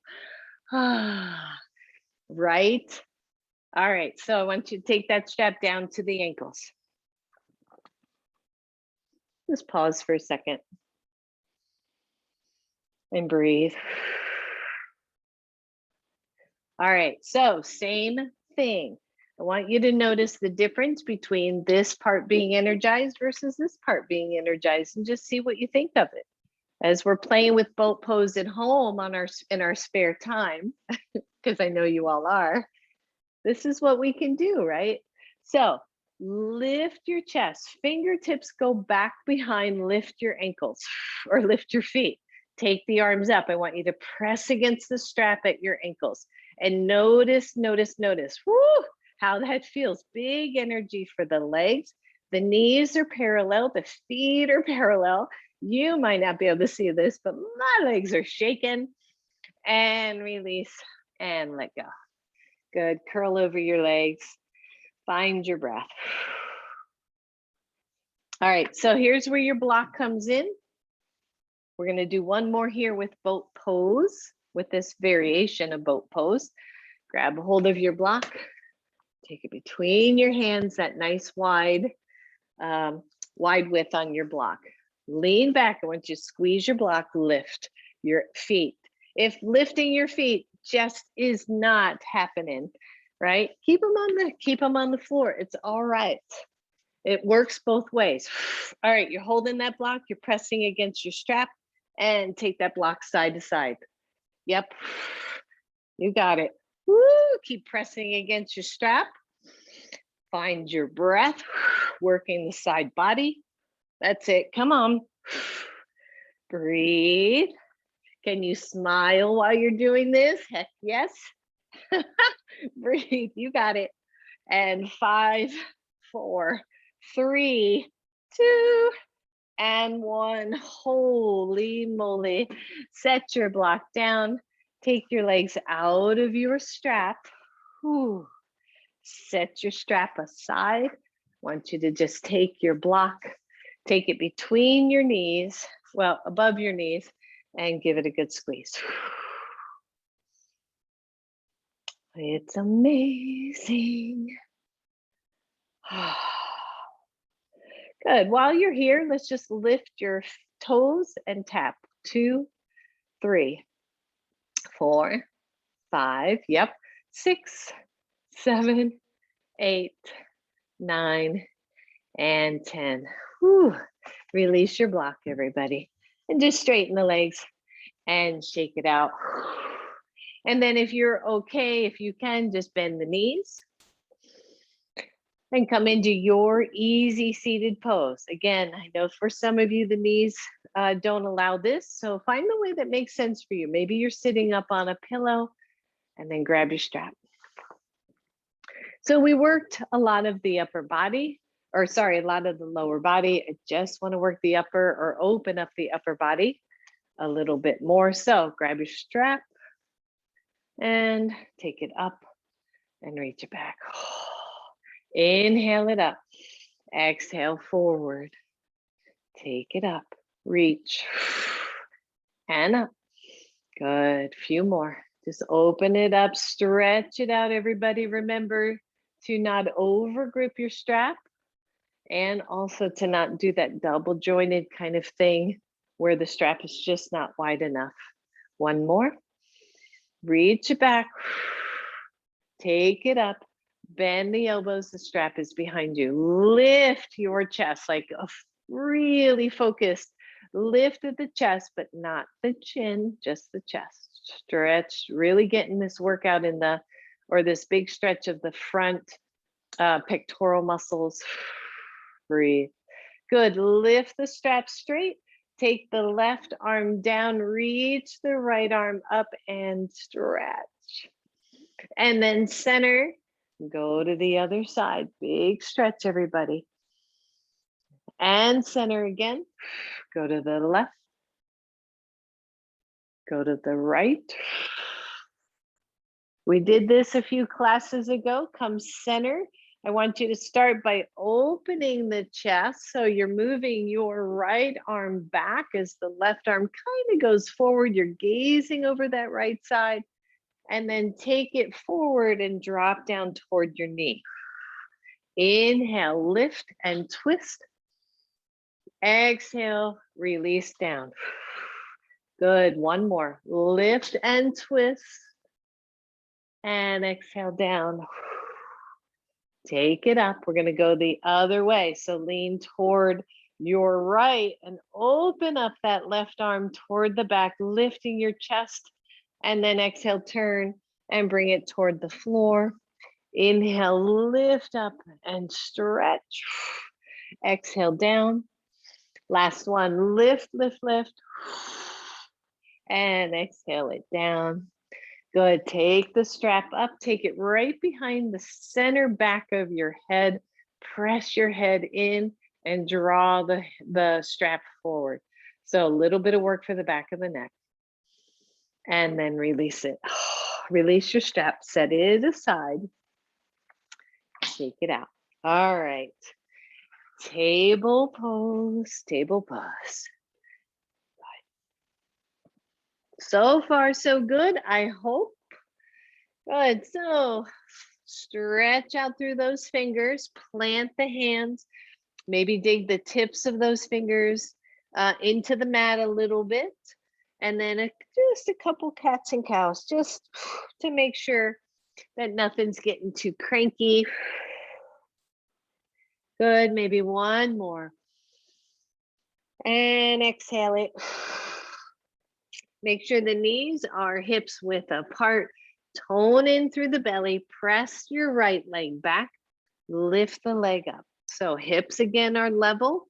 Right. All right. So I want you to take that strap down to the ankles. Just pause for a second. And breathe. All right, so same thing. I want you to notice the difference between this part being energized versus this part being energized, and just see what you think of it. As we're playing with boat pose at home in our spare time, because I know you all are, this is what we can do, right? So lift your chest, fingertips go back behind, lift your ankles or lift your feet. Take the arms up. I want you to press against the strap at your ankles and notice, whoo, how that feels. Big energy for the legs. The knees are parallel, the feet are parallel. You might not be able to see this, but my legs are shaking. And release and let go. Good, curl over your legs. Find your breath. All right, so here's where your block comes in. We're going to do one more here with boat pose, with this variation of boat pose. Grab a hold of your block, take it between your hands, that nice wide width on your block. Lean back. I want you to squeeze your block, lift your feet. If lifting your feet just is not happening, right? Keep them on the floor. It's all right. It works both ways. All right, you're holding that block, you're pressing against your strap, and take that block side to side. Yep, you got it. Woo, keep pressing against your strap. Find your breath, working the side body. That's it, come on. Breathe. Can you smile while you're doing this? Heck yes. Breathe, you got it. And 5, 4, 3, 2, and 1. Holy moly. Set your block down. Take your legs out of your strap. Whew. Set your strap aside. I want you to just take your block, take it between your knees, well, above your knees, and give it a good squeeze. It's amazing. Good. While you're here, let's just lift your toes and tap. 2, 3, 4, 5. Yep. 6, 7, 8, 9, and 10. Whew. Release your block, everybody. And just straighten the legs and shake it out. And then if you're okay, if you can, just bend the knees and come into your easy seated pose. Again, I know for some of you, the knees don't allow this. So find the way that makes sense for you. Maybe you're sitting up on a pillow and then grab your strap. So we worked a lot of the upper body, or sorry, a lot of the lower body. I just want to work the upper or open up the upper body a little bit more. So grab your strap and take it up and reach it back. Inhale it up. Exhale forward. Take it up. Reach. And up. Good. Few more. Just open it up. Stretch it out, everybody. Remember to not overgrip your strap, and also to not do that double jointed kind of thing where the strap is just not wide enough. One more. Reach it back. Take it up. Bend the elbows, the strap is behind you. Lift your chest, like a really focused lift at the chest, but not the chin, just the chest. Stretch, really getting this workout in the, or this big stretch of the front pectoral muscles. Breathe. Good, lift the strap straight. Take the left arm down, reach the right arm up and stretch. And then center. Go to the other side. Big stretch, everybody. And center again. Go to the left. Go to the right. We did this a few classes ago. Come center. I want you to start by opening the chest. So you're moving your right arm back as the left arm kind of goes forward. You're gazing over that right side. And then take it forward and drop down toward your knee. Inhale, lift and twist. Exhale, release down. Good, one more. Lift and twist. And exhale down. Take it up. We're going to go the other way. So lean toward your right and open up that left arm toward the back, lifting your chest. And then exhale, turn and bring it toward the floor. Inhale, lift up and stretch. Exhale down. Last one, lift, lift, lift. And exhale it down. Good, take the strap up, take it right behind the center back of your head. Press your head in and draw the strap forward. So a little bit of work for the back of the neck. And then release it. Release your strap, set it aside. Shake it out. All right. Table pose, table pose. So far, so good, I hope. Good, so stretch out through those fingers, plant the hands, maybe dig the tips of those fingers into the mat a little bit. And then just a couple cats and cows, just to make sure that nothing's getting too cranky. Good, maybe one more. And exhale it. Make sure the knees are hips width apart. Tone in through the belly. Press your right leg back. Lift the leg up. So hips again are level.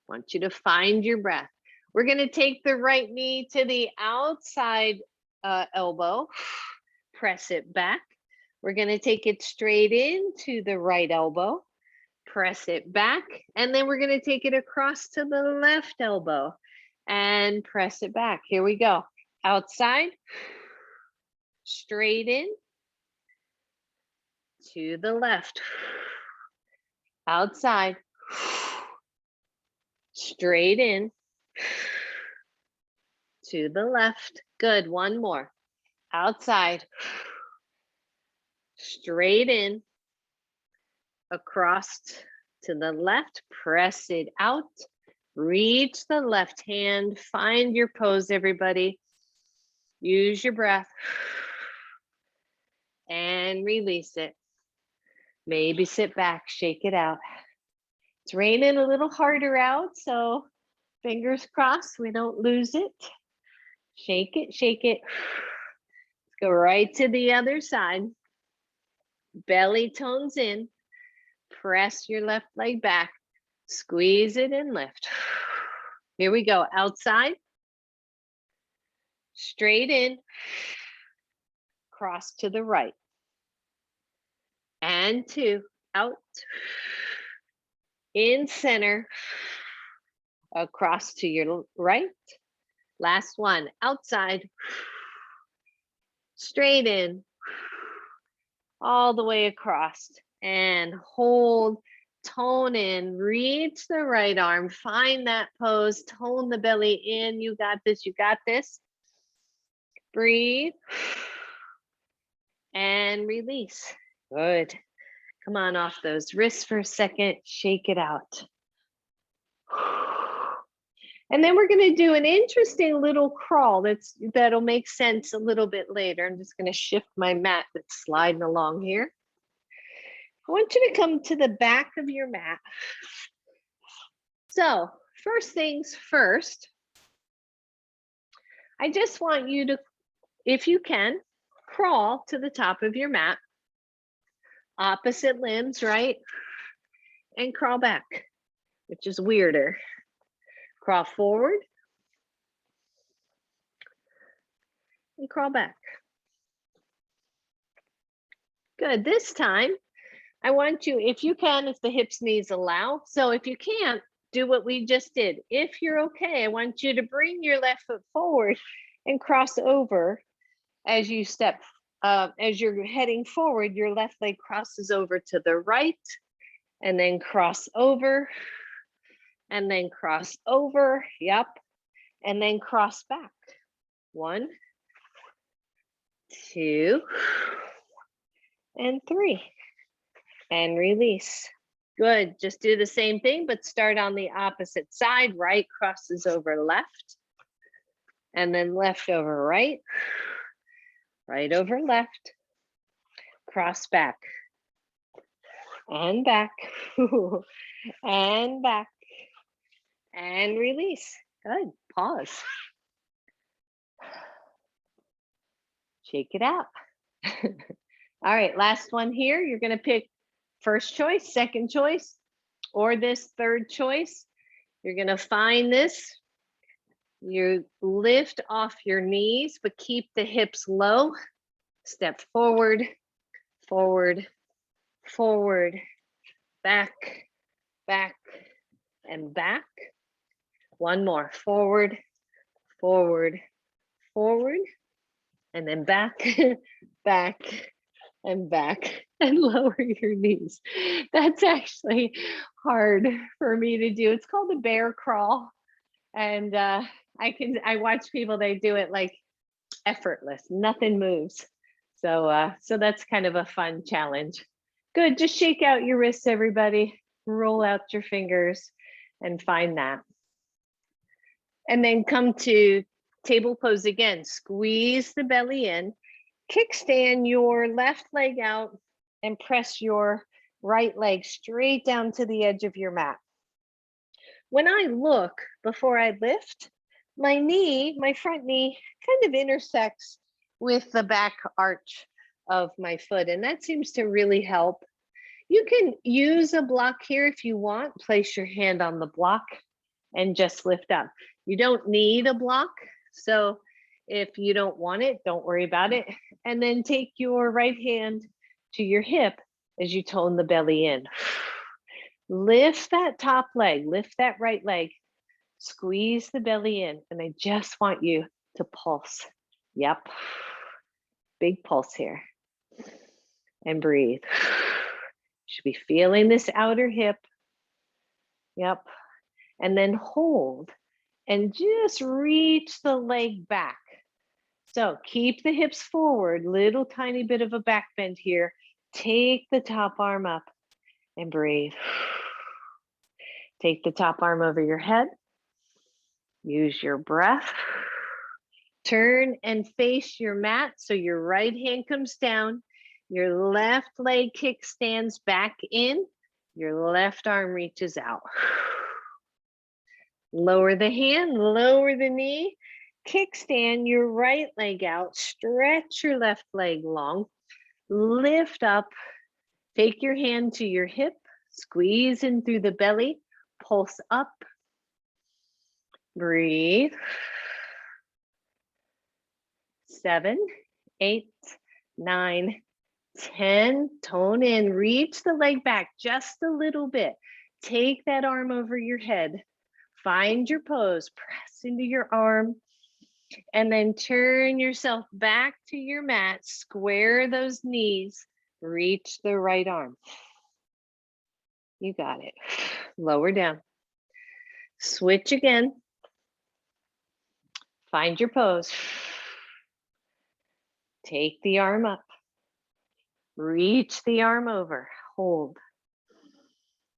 Want you to find your breath. We're going to take the right knee to the outside elbow. Press it back. We're going to take it straight into the right elbow. Press it back. And then we're going to take it across to the left elbow and press it back. Here we go. Outside, straight in, to the left. Outside, straight in, to the left. Good, one more. Outside, straight in, across to the left, press it out, reach the left hand, find your pose, everybody. Use your breath and release it. Maybe sit back, shake it out. It's raining a little harder out, so fingers crossed we don't lose it. Shake it, shake it. Let's go right to the other side. Belly tones in. Press your left leg back. Squeeze it and lift. Here we go. Outside. Straight in. Cross to the right. And two. Out. In center. Across to your right. Last one. Outside. Straight in. All the way across. And hold, tone in, reach the right arm, find that pose, tone the belly in. You got this, you got this. Breathe and release. Good. Come on off those wrists for a second, shake it out. And then we're going to do an interesting little crawl that'll make sense a little bit later. I'm just going to shift my mat that's sliding along here. I want you to come to the back of your mat. So first things first, I just want you to, if you can, crawl to the top of your mat, opposite limbs, right? And crawl back, which is weirder. Crawl forward and crawl back. Good. This time, I want you, if you can, if the hips, knees allow. So if you can't, do what we just did. If you're okay, I want you to bring your left foot forward and cross over as you step, as you're heading forward, your left leg crosses over to the right and then cross over and then cross over. Yep. And then cross back. 1, 2, and 3. And release. Good. Just do the same thing, but start on the opposite side. Right crosses over left. And then left over right. Right over left. Cross back. And back. And back. And release. Good. Pause. Shake it out. All right, last one here. You're going to pick first choice, second choice, or this third choice. You're going to find this. You lift off your knees, but keep the hips low. Step forward, forward, forward, back, back, and back. One more. Forward, forward, forward, and then back, back, and back, and lower your knees. That's actually hard for me to do. It's called a bear crawl. And I watch people, they do it like effortless, nothing moves. So that's kind of a fun challenge. Good, just shake out your wrists, everybody. Roll out your fingers and find that. And then come to table pose again. Squeeze the belly in. Kickstand your left leg out and press your right leg straight down to the edge of your mat. When I look before I lift, my knee, my front knee, kind of intersects with the back arch of my foot, and that seems to really help. You can use a block here if you want. Place your hand on the block and just lift up. You don't need a block, so if you don't want it, don't worry about it. And then take your right hand to your hip as you tone the belly in. Lift that top leg, lift that right leg, squeeze the belly in, and I just want you to pulse. Yep, big pulse here. And breathe. Should be feeling this outer hip. Yep, and then hold and just reach the leg back. So keep the hips forward, little tiny bit of a back bend here. Take the top arm up and breathe. Take the top arm over your head. Use your breath. Turn and face your mat so your right hand comes down. Your left leg kickstands back in. Your left arm reaches out. Lower the hand, lower the knee. Kickstand your right leg out. Stretch your left leg long. Lift up. Take your hand to your hip. Squeeze in through the belly. Pulse up. Breathe. 7, 8, 9, 10. Tone in. Reach the leg back just a little bit. Take that arm over your head. Find your pose. Press into your arm. And then turn yourself back to your mat. Square those knees. Reach the right arm. You got it. Lower down. Switch again. Find your pose. Take the arm up. Reach the arm over. Hold.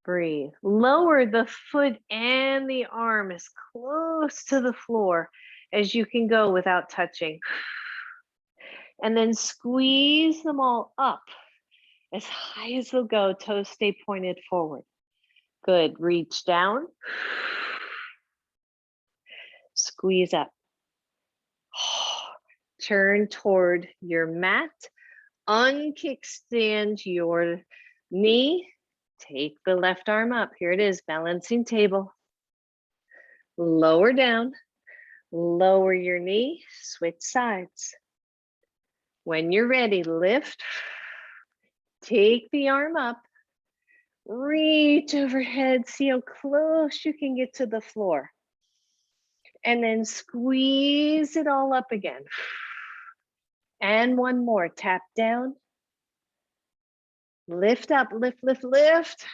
Breathe. Lower the foot and the arm as close to the floor as you can go without touching. And then squeeze them all up as high as they'll go. Toes stay pointed forward. Good. Reach down. Squeeze up. Turn toward your mat. Unkickstand your knee. Take the left arm up. Here it is, balancing table. Lower down. Lower your knee. Switch sides. When you're ready, lift. Take the arm up, reach overhead, see how close you can get to the floor. And then squeeze it all up again. And one more, tap down. Lift up, lift, lift, lift.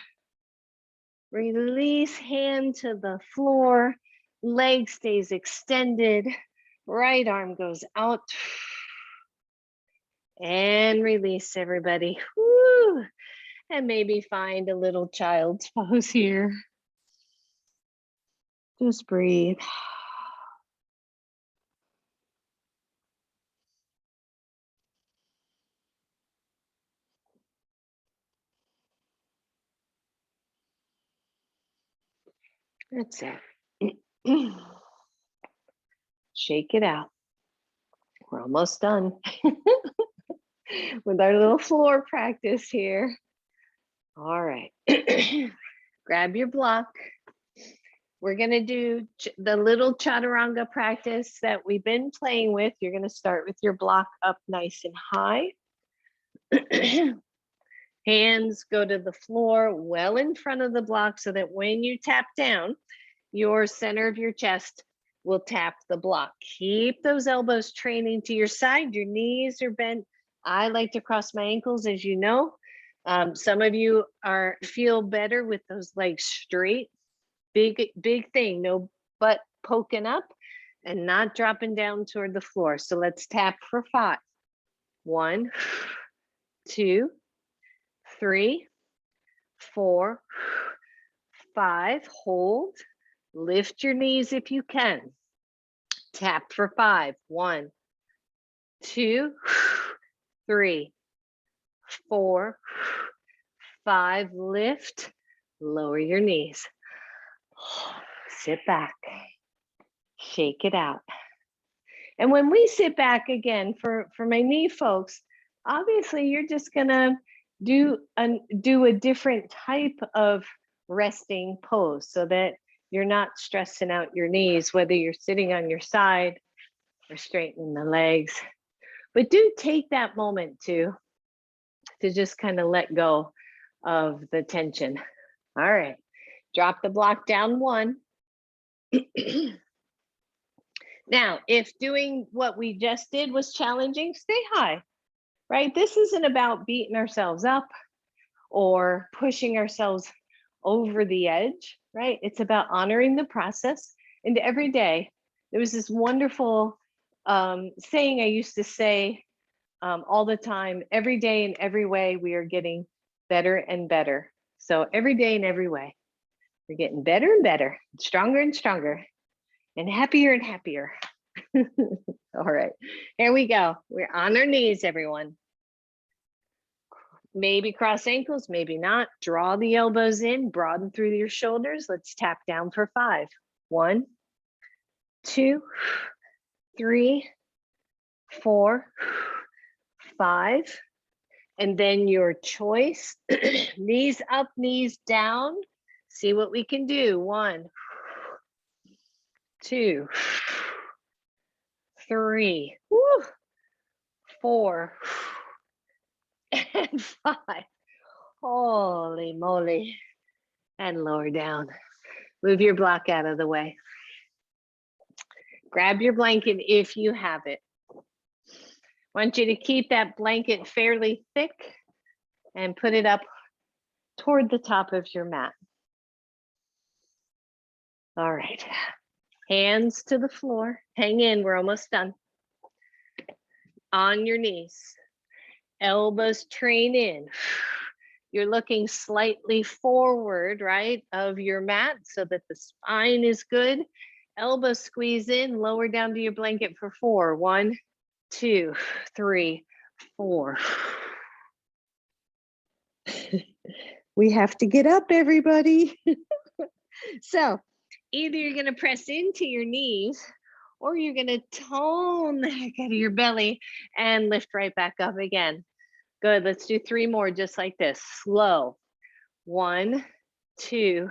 Release, hand to the floor. Leg stays extended. Right arm goes out. And release, everybody. Woo. And maybe find a little child's pose here. Just breathe. That's it. Shake it out. We're almost done with our little floor practice here. All right. Grab your block. We're going to do the little Chaturanga practice that we've been playing with. You're going to start with your block up nice and high. Hands go to the floor well in front of the block so that when you tap down, your center of your chest will tap the block. Keep those elbows training to your side. Your knees are bent. I like to cross my ankles, as you know. Some of you feel better with those legs straight. Big thing. No butt poking up and not dropping down toward the floor. So let's tap for 5. 1, 2, 3, 4, 5. Hold. Lift your knees if you can. Tap for 5. 1, 2, 3, 4, 5. Lift. Lower your knees. Sit back. Shake it out. And when we sit back again, for my knee folks, obviously you're just gonna do a different type of resting pose so that you're not stressing out your knees, whether you're sitting on your side or straightening the legs. But do take that moment to just kind of let go of the tension. All right, drop the block down 1. Now, if doing what we just did was challenging, stay high, right? This isn't about beating ourselves up or pushing ourselves over the edge, right? It's about honoring the process. And every day, there was this wonderful saying I used to say all the time: every day in every way, we are getting better and better. So every day in every way, we're getting better and better, stronger and stronger, and happier and happier. All right, here we go. We're on our knees, everyone. Maybe cross ankles, maybe not. Draw the elbows in, broaden through your shoulders. Let's tap down for 5. 1, 2, 3, 4, 5. And then your choice, knees up, knees down. See what we can do. 1, 2, 3, 4, and 5. Holy moly. And lower down. Move your block out of the way. Grab your blanket if you have it. I want you to keep that blanket fairly thick and put it up toward the top of your mat. All right. Hands to the floor. Hang in, we're almost done. On your knees. Elbows train in. You're looking slightly forward, right, of your mat so that the spine is good. Elbows squeeze in, lower down to your blanket for 4. 1, 2, 3, 4. We have to get up, everybody. So either you're going to press into your knees or you're going to tone the heck out of your belly and lift right back up again. Good. Let's do 3 more just like this. Slow. 1, 2,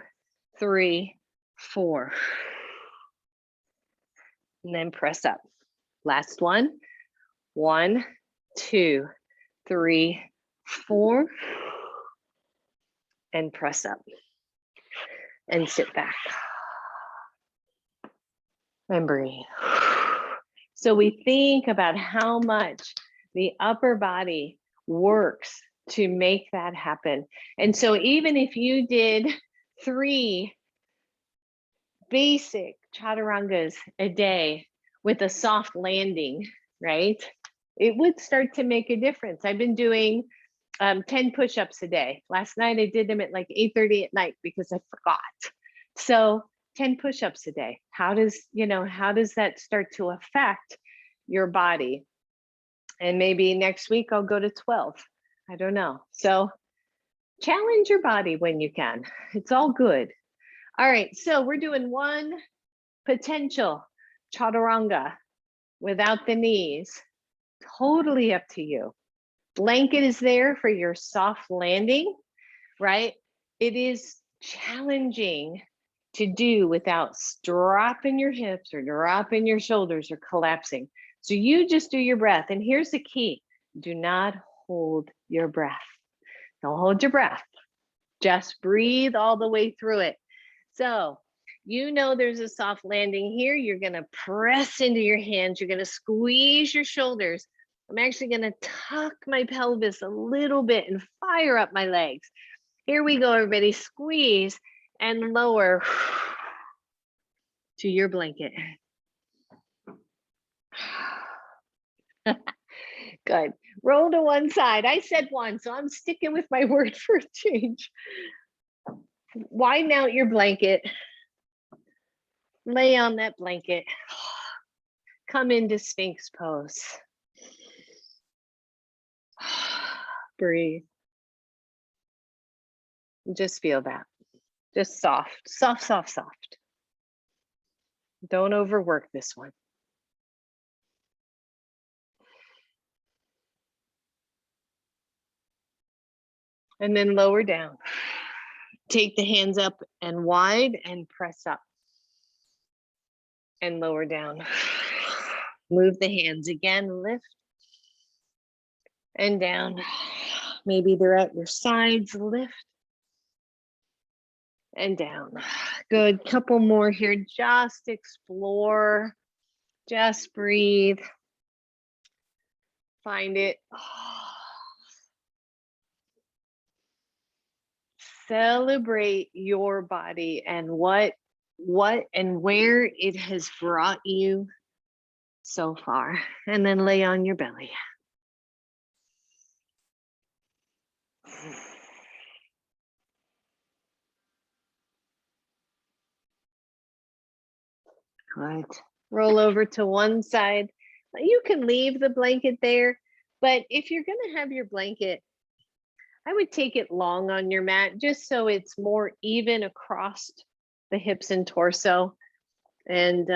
3, 4. And then press up. Last one. 1, 2, 3, 4, and press up and sit back and breathe. So we think about how much the upper body works to make that happen. And so even if you did 3 basic chaturangas a day with a soft landing, right? It would start to make a difference. I've been doing 10 push-ups a day. Last night I did them at like 8:30 at night because I forgot. So 10 push-ups a day. How does that start to affect your body? And maybe next week I'll go to 12. I don't know. So challenge your body when you can. It's all good. All right, so we're doing one potential chaturanga without the knees. Totally up to you. Blanket is there for your soft landing, right? It is challenging to do without dropping your hips or dropping your shoulders or collapsing. So you just do your breath. And here's the key. Do not hold your breath. Don't hold your breath. Just breathe all the way through it. So there's a soft landing here. You're going to press into your hands. You're going to squeeze your shoulders. I'm actually going to tuck my pelvis a little bit and fire up my legs. Here we go, everybody. Squeeze and lower to your blanket. Good. Roll to one side. I said one, so I'm sticking with my word for a change. Widen out your blanket. Lay on that blanket. Come into Sphinx Pose. Breathe. Just feel that. Just soft, soft, soft, soft. Don't overwork this one. And then lower down. Take the hands up and wide and press up. And lower down. Move the hands again, lift. And down. Maybe they're at your sides, lift. And down. Good, couple more here. Just explore. Just breathe. Find it. Celebrate your body and what and where it has brought you so far. And then lay on your belly. Good. Roll over to one side. You can leave the blanket there, but if you're going to have your blanket, I would take it long on your mat just so it's more even across the hips and torso, and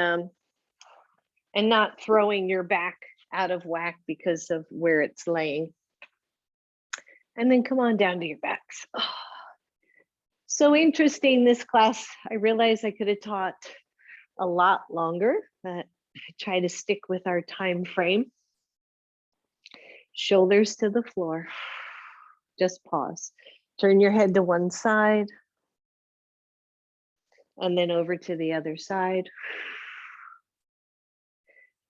not throwing your back out of whack because of where it's laying. And then come on down to your backs. Oh, so interesting, this class. I realized I could have taught a lot longer, but I try to stick with our time frame. Shoulders to the floor. Just pause. Turn your head to one side. And then over to the other side.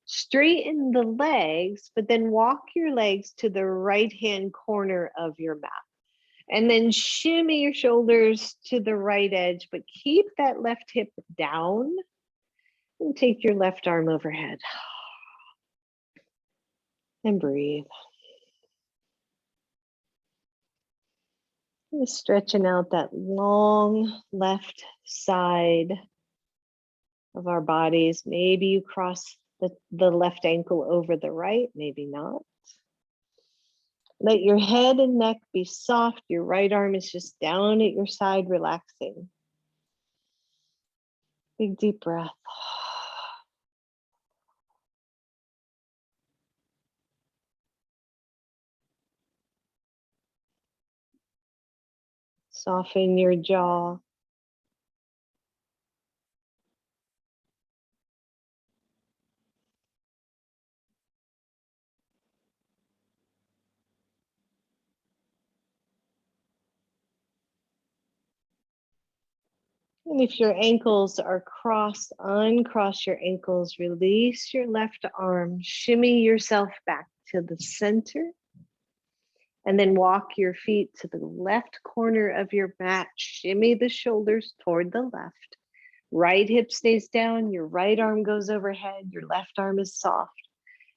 Straighten the legs, but then walk your legs to the right-hand corner of your mat. And then shimmy your shoulders to the right edge, but keep that left hip down. And take your left arm overhead. And breathe. Just stretching out that long left side of our bodies. Maybe you cross the left ankle over the right, maybe not. Let your head and neck be soft. Your right arm is just down at your side, relaxing. Big deep breath. Soften your jaw. And if your ankles are crossed, uncross your ankles, release your left arm, shimmy yourself back to the center, and then walk your feet to the left corner of your mat, shimmy the shoulders toward the left. Right hip stays down, your right arm goes overhead, your left arm is soft.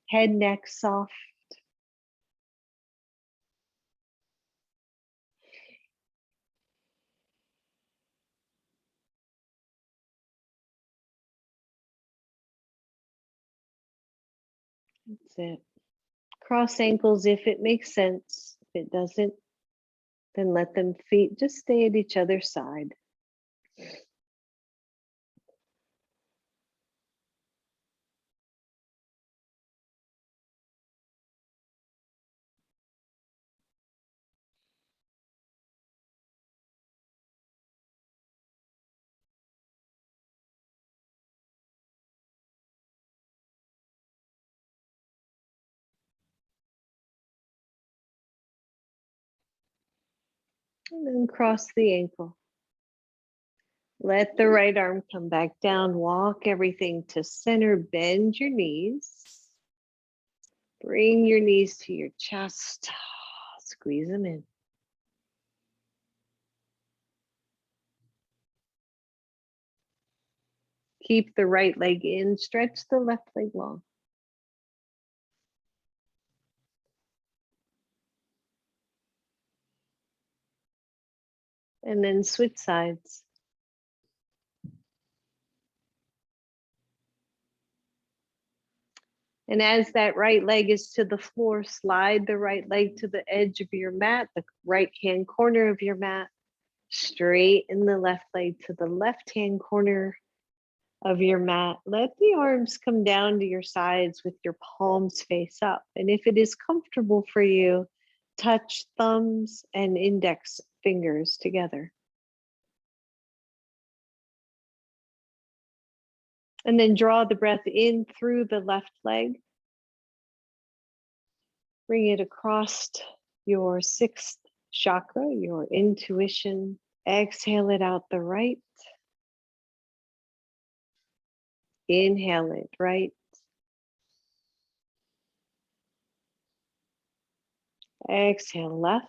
Head, neck soft. That's it. Cross ankles if it makes sense. If it doesn't, then let them feet just stay at each other's side. And then cross the ankle. Let the right arm come back down. Walk everything to center. Bend your knees. Bring your knees to your chest. Squeeze them in. Keep the right leg in. Stretch the left leg long. And then switch sides. And as that right leg is to the floor, slide the right leg to the edge of your mat, the right hand corner of your mat. Straighten the left leg to the left hand corner of your mat. Let the arms come down to your sides with your palms face up. And if it is comfortable for you, touch thumbs and index fingers together. And then draw the breath in through the left leg. Bring it across your sixth chakra, your intuition. Exhale it out the right. Inhale it right. Exhale left.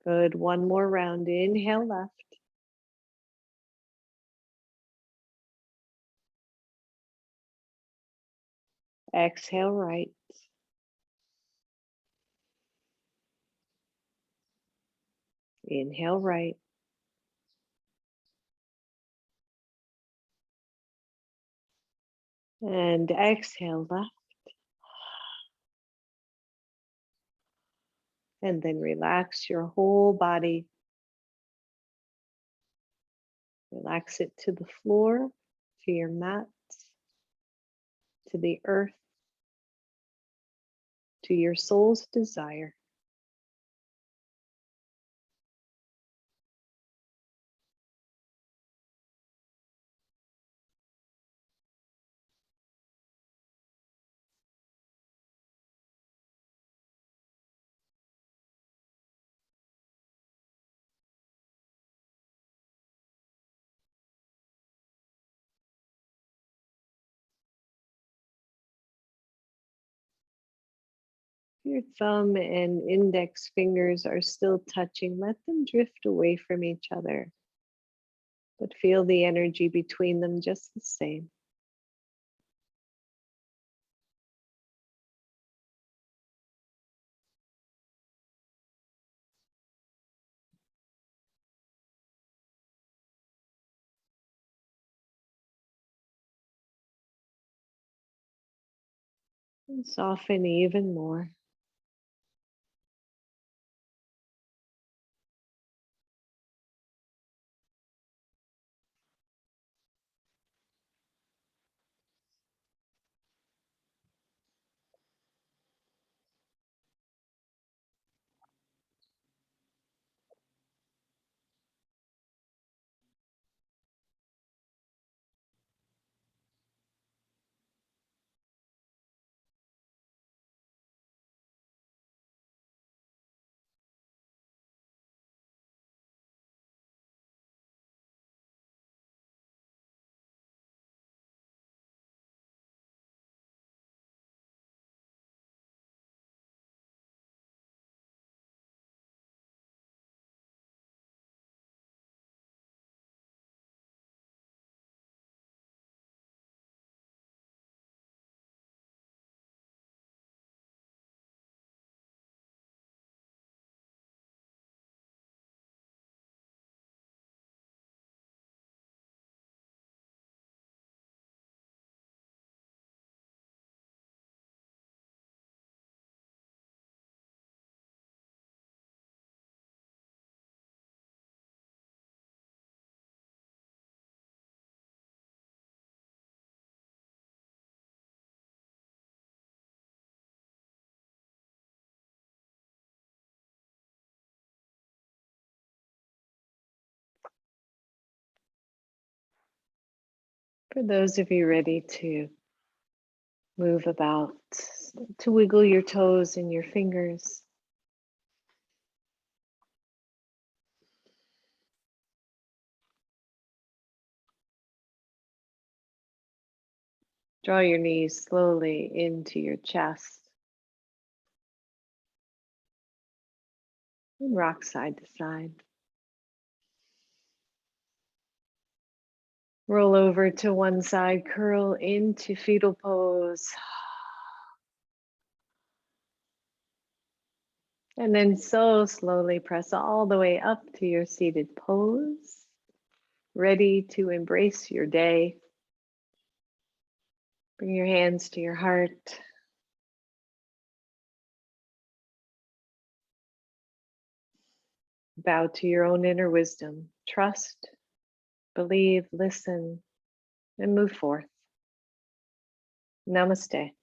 Good. One more round. Inhale left. Exhale right. Inhale right. And exhale left. And then relax your whole body. Relax it to the floor, to your mat, to the earth, to your soul's desire. Your thumb and index fingers are still touching. Let them drift away from each other, but feel the energy between them just the same. And soften even more. For those of you ready to move about, to wiggle your toes and your fingers. Draw your knees slowly into your chest. And rock side to side. Roll over to one side, curl into fetal pose. And then so slowly press all the way up to your seated pose, ready to embrace your day. Bring your hands to your heart. Bow to your own inner wisdom. Trust, believe, listen, and move forth. Namaste.